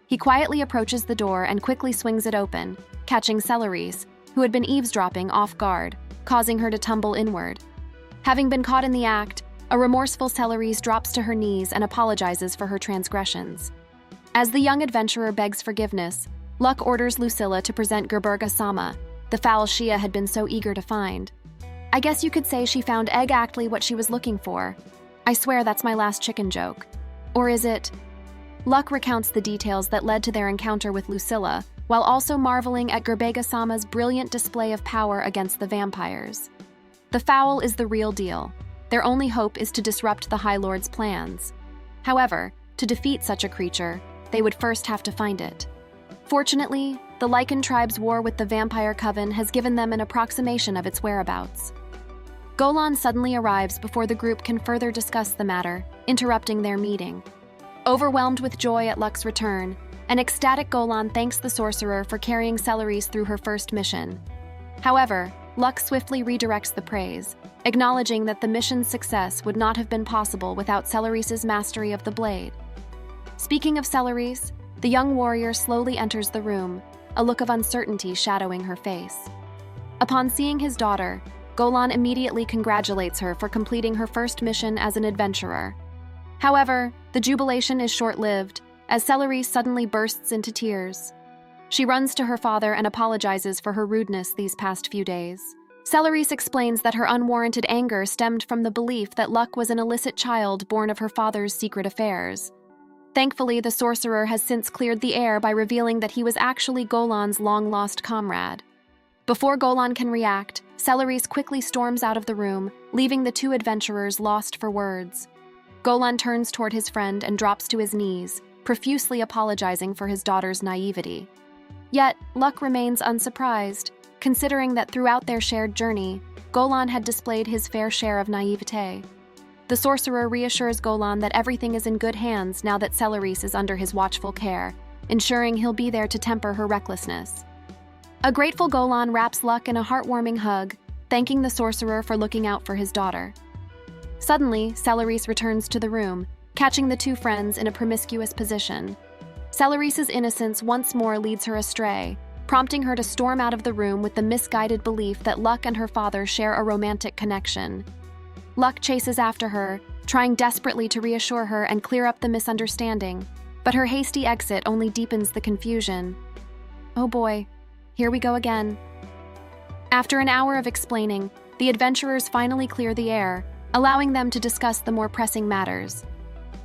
He quietly approaches the door and quickly swings it open, catching Celerese, who had been eavesdropping, off guard, causing her to tumble inward. Having been caught in the act, a remorseful Celerese drops to her knees and apologizes for her transgressions. As the young adventurer begs forgiveness, Luck orders Lucilla to present Gerberga-sama, the fowl Shia had been so eager to find. I guess you could say she found exactly what she was looking for. I swear that's my last chicken joke. Or is it? Luck recounts the details that led to their encounter with Lucilla, while also marveling at Gerberga-sama's brilliant display of power against the vampires. The fowl is the real deal. Their only hope is to disrupt the High Lord's plans. However, to defeat such a creature, they would first have to find it. Fortunately, the Lycan tribe's war with the Vampire Coven has given them an approximation of its whereabouts. Golan suddenly arrives before the group can further discuss the matter, interrupting their meeting. Overwhelmed with joy at Luck's return, an ecstatic Golan thanks the sorcerer for carrying Celerese through her first mission. However, Luck swiftly redirects the praise, acknowledging that the mission's success would not have been possible without Celerese's mastery of the blade. Speaking of Celerese, the young warrior slowly enters the room, a look of uncertainty shadowing her face. Upon seeing his daughter, Golan immediately congratulates her for completing her first mission as an adventurer. However, the jubilation is short-lived, as Celerese suddenly bursts into tears. She runs to her father and apologizes for her rudeness these past few days. Celerese explains that her unwarranted anger stemmed from the belief that Luck was an illicit child born of her father's secret affairs. Thankfully, the sorcerer has since cleared the air by revealing that he was actually Golan's long-lost comrade. Before Golan can react, Celerese quickly storms out of the room, leaving the two adventurers lost for words. Golan turns toward his friend and drops to his knees, profusely apologizing for his daughter's naivety. Yet, Luck remains unsurprised, considering that throughout their shared journey, Golan had displayed his fair share of naivete. The sorcerer reassures Golan that everything is in good hands now that Celerese is under his watchful care, ensuring he'll be there to temper her recklessness. A grateful Golan wraps Luck in a heartwarming hug, thanking the sorcerer for looking out for his daughter. Suddenly, Celerese returns to the room, catching the two friends in a promiscuous position. Celerese's innocence once more leads her astray, prompting her to storm out of the room with the misguided belief that Luck and her father share a romantic connection. Luck chases after her, trying desperately to reassure her and clear up the misunderstanding, but her hasty exit only deepens the confusion. Oh boy, here we go again. After an hour of explaining, the adventurers finally clear the air, allowing them to discuss the more pressing matters.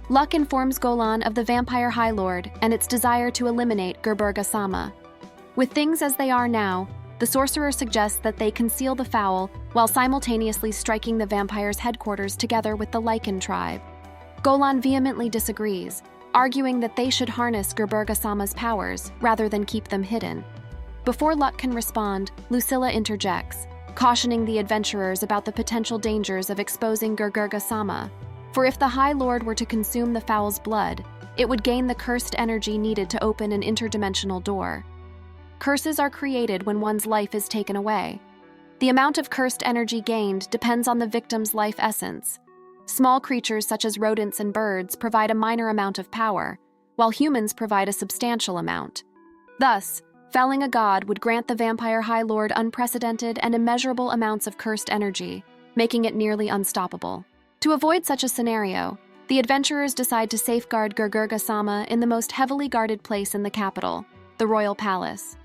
Luck informs Golan of the Vampire High Lord and its desire to eliminate Gerberga-sama. With things as they are now, the sorcerer suggests that they conceal the fowl while simultaneously striking the vampire's headquarters together with the Lycan tribe. Golan vehemently disagrees, arguing that they should harness Gerberga-sama's powers rather than keep them hidden. Before Luck can respond, Lucilla interjects, cautioning the adventurers about the potential dangers of exposing Gerberga-sama. For if the High Lord were to consume the fowl's blood, it would gain the cursed energy needed to open an interdimensional door. Curses are created when one's life is taken away. The amount of cursed energy gained depends on the victim's life essence. Small creatures such as rodents and birds provide a minor amount of power, while humans provide a substantial amount. Thus, felling a god would grant the vampire High Lord unprecedented and immeasurable amounts of cursed energy, making it nearly unstoppable. To avoid such a scenario, the adventurers decide to safeguard Gurgurga-sama in the most heavily guarded place in the capital, the royal palace.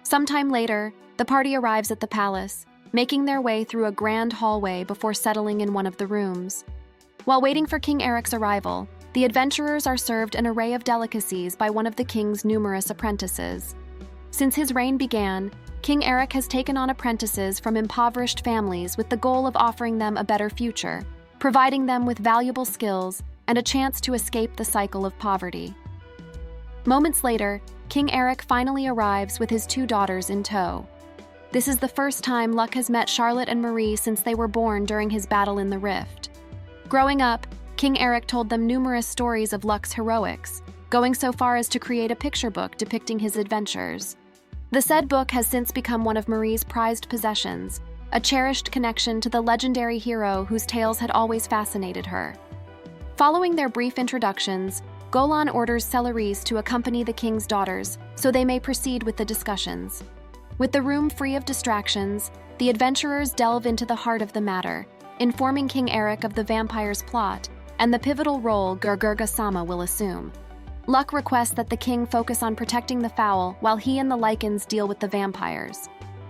Sometime later, the party arrives at the palace, making their way through a grand hallway before settling in one of the rooms. While waiting for King Eric's arrival, the adventurers are served an array of delicacies by one of the king's numerous apprentices. Since his reign began, King Eric has taken on apprentices from impoverished families with the goal of offering them a better future, providing them with valuable skills and a chance to escape the cycle of poverty. Moments later, King Eric finally arrives with his 2 daughters in tow. This is the first time Luck has met Charlotte and Marie since they were born during his battle in the Rift. Growing up, King Eric told them numerous stories of Luck's heroics, going so far as to create a picture book depicting his adventures. The said book has since become one of Marie's prized possessions, a cherished connection to the legendary hero whose tales had always fascinated her. Following their brief introductions, Golan orders Celerisse to accompany the king's daughters so they may proceed with the discussions. With the room free of distractions, the adventurers delve into the heart of the matter, informing King Eric of the vampire's plot and the pivotal role Gurgurga-sama will assume. Luck requests that the king focus on protecting the fowl while he and the Lycans deal with the vampires.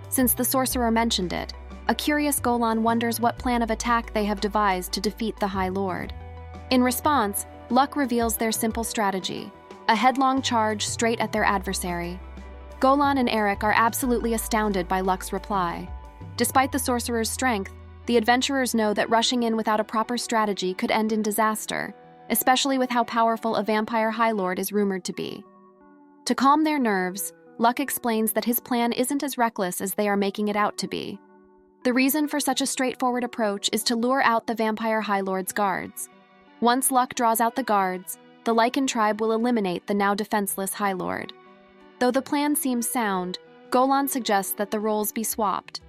Since the sorcerer mentioned it, a curious Golan wonders what plan of attack they have devised to defeat the High Lord. In response, Luck reveals their simple strategy, a headlong charge straight at their adversary. Golan and Eric are absolutely astounded by Luck's reply. Despite the sorcerer's strength, the adventurers know that rushing in without a proper strategy could end in disaster, especially with how powerful a vampire High Lord is rumored to be. To calm their nerves, Luck explains that his plan isn't as reckless as they are making it out to be. The reason for such a straightforward approach is to lure out the vampire High Lord's guards. Once Luck draws out the guards, the Lycan tribe will eliminate the now defenseless High Lord. Though the plan seems sound, Golan suggests that the roles be swapped.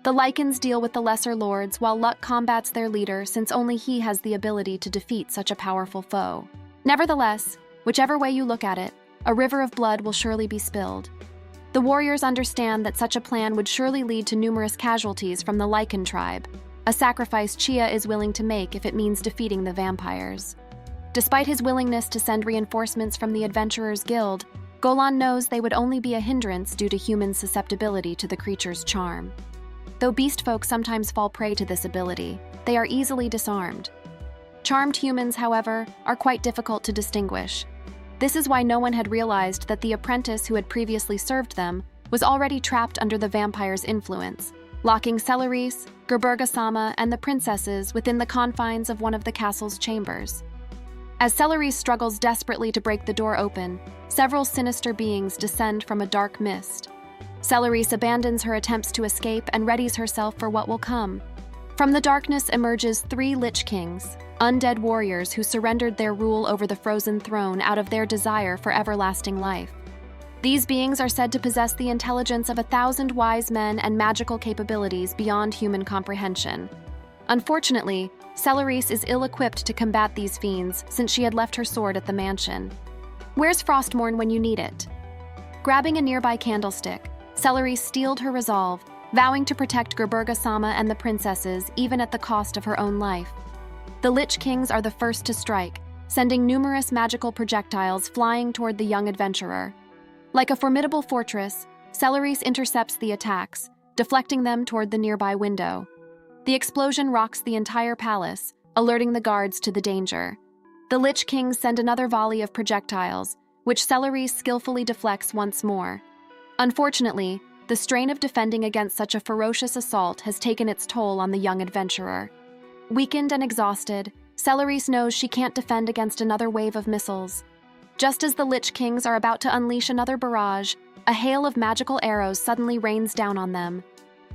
The Lycans deal with the lesser lords while Luck combats their leader since only he has the ability to defeat such a powerful foe. Nevertheless, whichever way you look at it, a river of blood will surely be spilled. The warriors understand that such a plan would surely lead to numerous casualties from the Lycan tribe, a sacrifice Chia is willing to make if it means defeating the vampires. Despite his willingness to send reinforcements from the Adventurers Guild, Golan knows they would only be a hindrance due to human susceptibility to the creature's charm. Though beast folk sometimes fall prey to this ability, they are easily disarmed. Charmed humans, however, are quite difficult to distinguish. This is why no one had realized that the apprentice who had previously served them was already trapped under the vampire's influence, locking Celerisse, Gurgurga-sama, and the princesses within the confines of one of the castle's chambers. As Celerisse struggles desperately to break the door open, several sinister beings descend from a dark mist. Celerisse abandons her attempts to escape and readies herself for what will come. From the darkness emerges 3 Lich Kings, undead warriors who surrendered their rule over the frozen throne out of their desire for everlasting life. These beings are said to possess the intelligence of 1,000 wise men and magical capabilities beyond human comprehension. Unfortunately, Celerisse is ill-equipped to combat these fiends since she had left her sword at the mansion. Where's Frostmourne when you need it? Grabbing a nearby candlestick, Celerisse steeled her resolve, vowing to protect Gurgurga-sama and the princesses even at the cost of her own life. The Lich Kings are the first to strike, sending numerous magical projectiles flying toward the young adventurer. Like a formidable fortress, Celerisse intercepts the attacks, deflecting them toward the nearby window. The explosion rocks the entire palace, alerting the guards to the danger. The Lich Kings send another volley of projectiles, which Celerisse skillfully deflects once more. Unfortunately, the strain of defending against such a ferocious assault has taken its toll on the young adventurer. Weakened and exhausted, Celerisse knows she can't defend against another wave of missiles. Just as the Lich Kings are about to unleash another barrage, a hail of magical arrows suddenly rains down on them.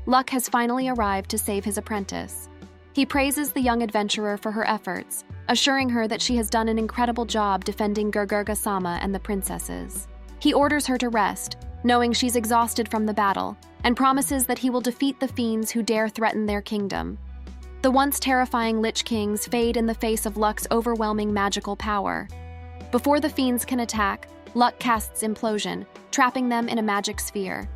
Luck has finally arrived to save his apprentice. He praises the young adventurer for her efforts, assuring her that she has done an incredible job defending Gurgurga-sama and the princesses. He orders her to rest, knowing she's exhausted from the battle, and promises that he will defeat the fiends who dare threaten their kingdom. The once terrifying Lich Kings fade in the face of Luck's overwhelming magical power. Before the fiends can attack, Luck casts Implosion, trapping them in a magic sphere.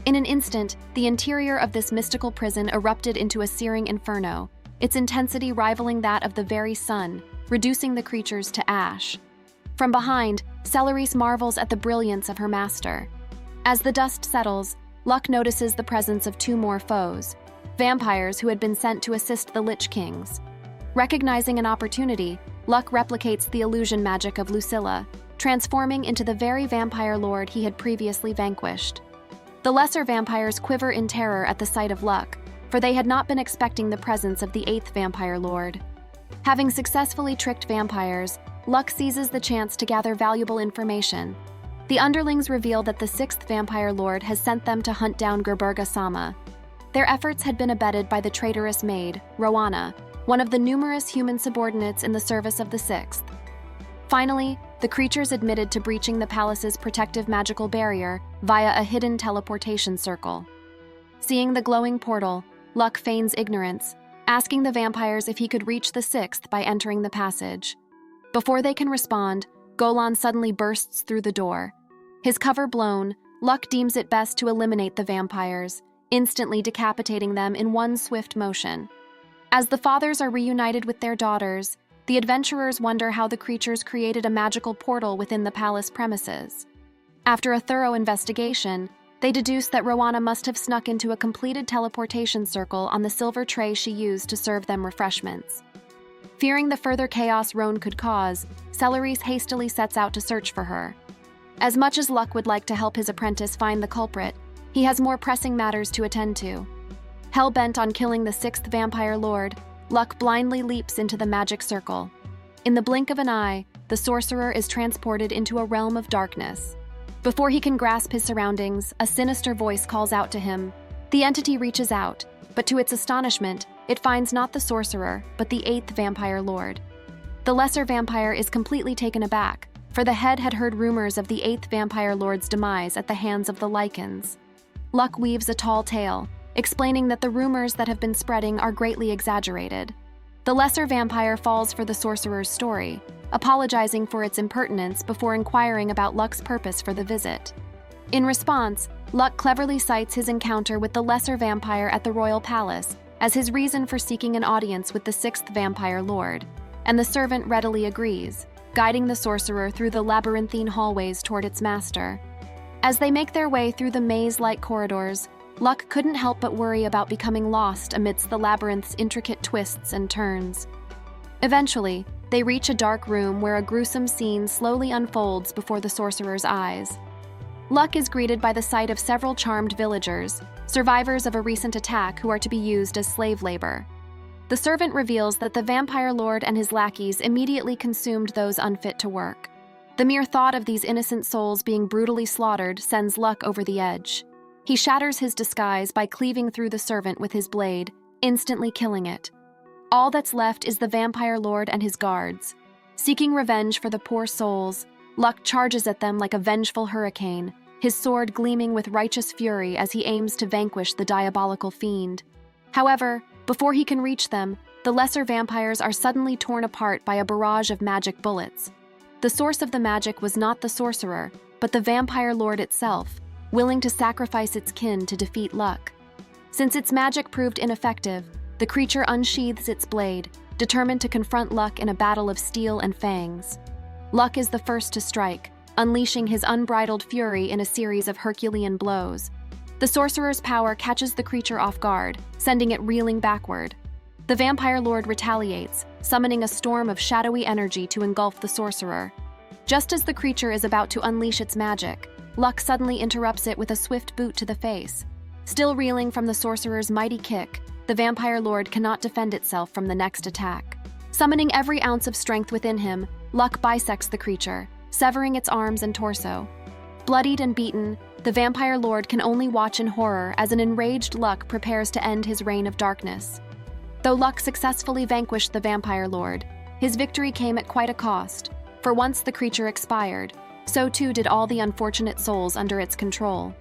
In an instant, the interior of this mystical prison erupted into a searing inferno, its intensity rivaling that of the very sun, reducing the creatures to ash. From behind, Celerese marvels at the brilliance of her master. As the dust settles, Luck notices the presence of two more foes, vampires who had been sent to assist the Lich Kings. Recognizing an opportunity, Luck replicates the illusion magic of Lucilla, transforming into the very vampire lord he had previously vanquished. The lesser vampires quiver in terror at the sight of Luck, for they had not been expecting the presence of the 8th vampire lord. Having successfully tricked vampires, Luck seizes the chance to gather valuable information. The underlings reveal that the 6th vampire lord has sent them to hunt down Gurgurga-sama. Their efforts had been abetted by the traitorous maid, Rowana, one of the numerous human subordinates in the service of the 6th. Finally, the creatures admitted to breaching the palace's protective magical barrier via a hidden teleportation circle. Seeing the glowing portal, Luck feigns ignorance, asking the vampires if he could reach the 6th by entering the passage. Before they can respond, Golan suddenly bursts through the door. His cover blown, Luck deems it best to eliminate the vampires, instantly decapitating them in one swift motion. As the fathers are reunited with their daughters, the adventurers wonder how the creatures created a magical portal within the palace premises. After a thorough investigation, they deduce that Rowana must have snuck into a completed teleportation circle on the silver tray she used to serve them refreshments. Fearing the further chaos Roan could cause, Celerese hastily sets out to search for her. As much as Luck would like to help his apprentice find the culprit, he has more pressing matters to attend to. Hell-bent on killing the 6th vampire lord, Luck blindly leaps into the magic circle. In the blink of an eye, the sorcerer is transported into a realm of darkness. Before he can grasp his surroundings, a sinister voice calls out to him. The entity reaches out, but to its astonishment, it finds not the sorcerer, but the 8th vampire lord. The lesser vampire is completely taken aback, for the head had heard rumors of the 8th vampire lord's demise at the hands of the Lycans. Luck weaves a tall tale, explaining that the rumors that have been spreading are greatly exaggerated. The lesser vampire falls for the sorcerer's story, apologizing for its impertinence before inquiring about Luck's purpose for the visit. In response, Luck cleverly cites his encounter with the lesser vampire at the royal palace as his reason for seeking an audience with the 6th vampire lord, and the servant readily agrees, guiding the sorcerer through the labyrinthine hallways toward its master. As they make their way through the maze-like corridors, Luck couldn't help but worry about becoming lost amidst the labyrinth's intricate twists and turns. Eventually, they reach a dark room where a gruesome scene slowly unfolds before the sorcerer's eyes. Luck is greeted by the sight of several charmed villagers, survivors of a recent attack who are to be used as slave labor. The servant reveals that the vampire lord and his lackeys immediately consumed those unfit to work. The mere thought of these innocent souls being brutally slaughtered sends Luck over the edge. He shatters his disguise by cleaving through the servant with his blade, instantly killing it. All that's left is the vampire lord and his guards. Seeking revenge for the poor souls, Luck charges at them like a vengeful hurricane, his sword gleaming with righteous fury as he aims to vanquish the diabolical fiend. However, before he can reach them, the lesser vampires are suddenly torn apart by a barrage of magic bullets. The source of the magic was not the sorcerer, but the vampire lord itself, willing to sacrifice its kin to defeat Luck. Since its magic proved ineffective, the creature unsheathes its blade, determined to confront Luck in a battle of steel and fangs. Luck is the first to strike, unleashing his unbridled fury in a series of Herculean blows. The sorcerer's power catches the creature off guard, sending it reeling backward. The vampire lord retaliates, summoning a storm of shadowy energy to engulf the sorcerer. Just as the creature is about to unleash its magic, Luck suddenly interrupts it with a swift boot to the face. Still reeling from the sorcerer's mighty kick, the vampire lord cannot defend itself from the next attack. Summoning every ounce of strength within him, Luck bisects the creature, severing its arms and torso. Bloodied and beaten, the vampire lord can only watch in horror as an enraged Luck prepares to end his reign of darkness. Though Luck successfully vanquished the vampire lord, His victory came at quite a cost, for once the creature expired, so too did all the unfortunate souls under its control.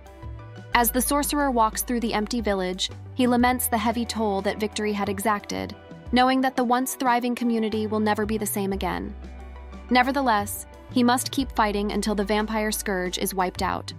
As the sorcerer walks through the empty village, he laments the heavy toll that victory had exacted, knowing that the once thriving community will never be the same again. Nevertheless, he must keep fighting until the vampire scourge is wiped out.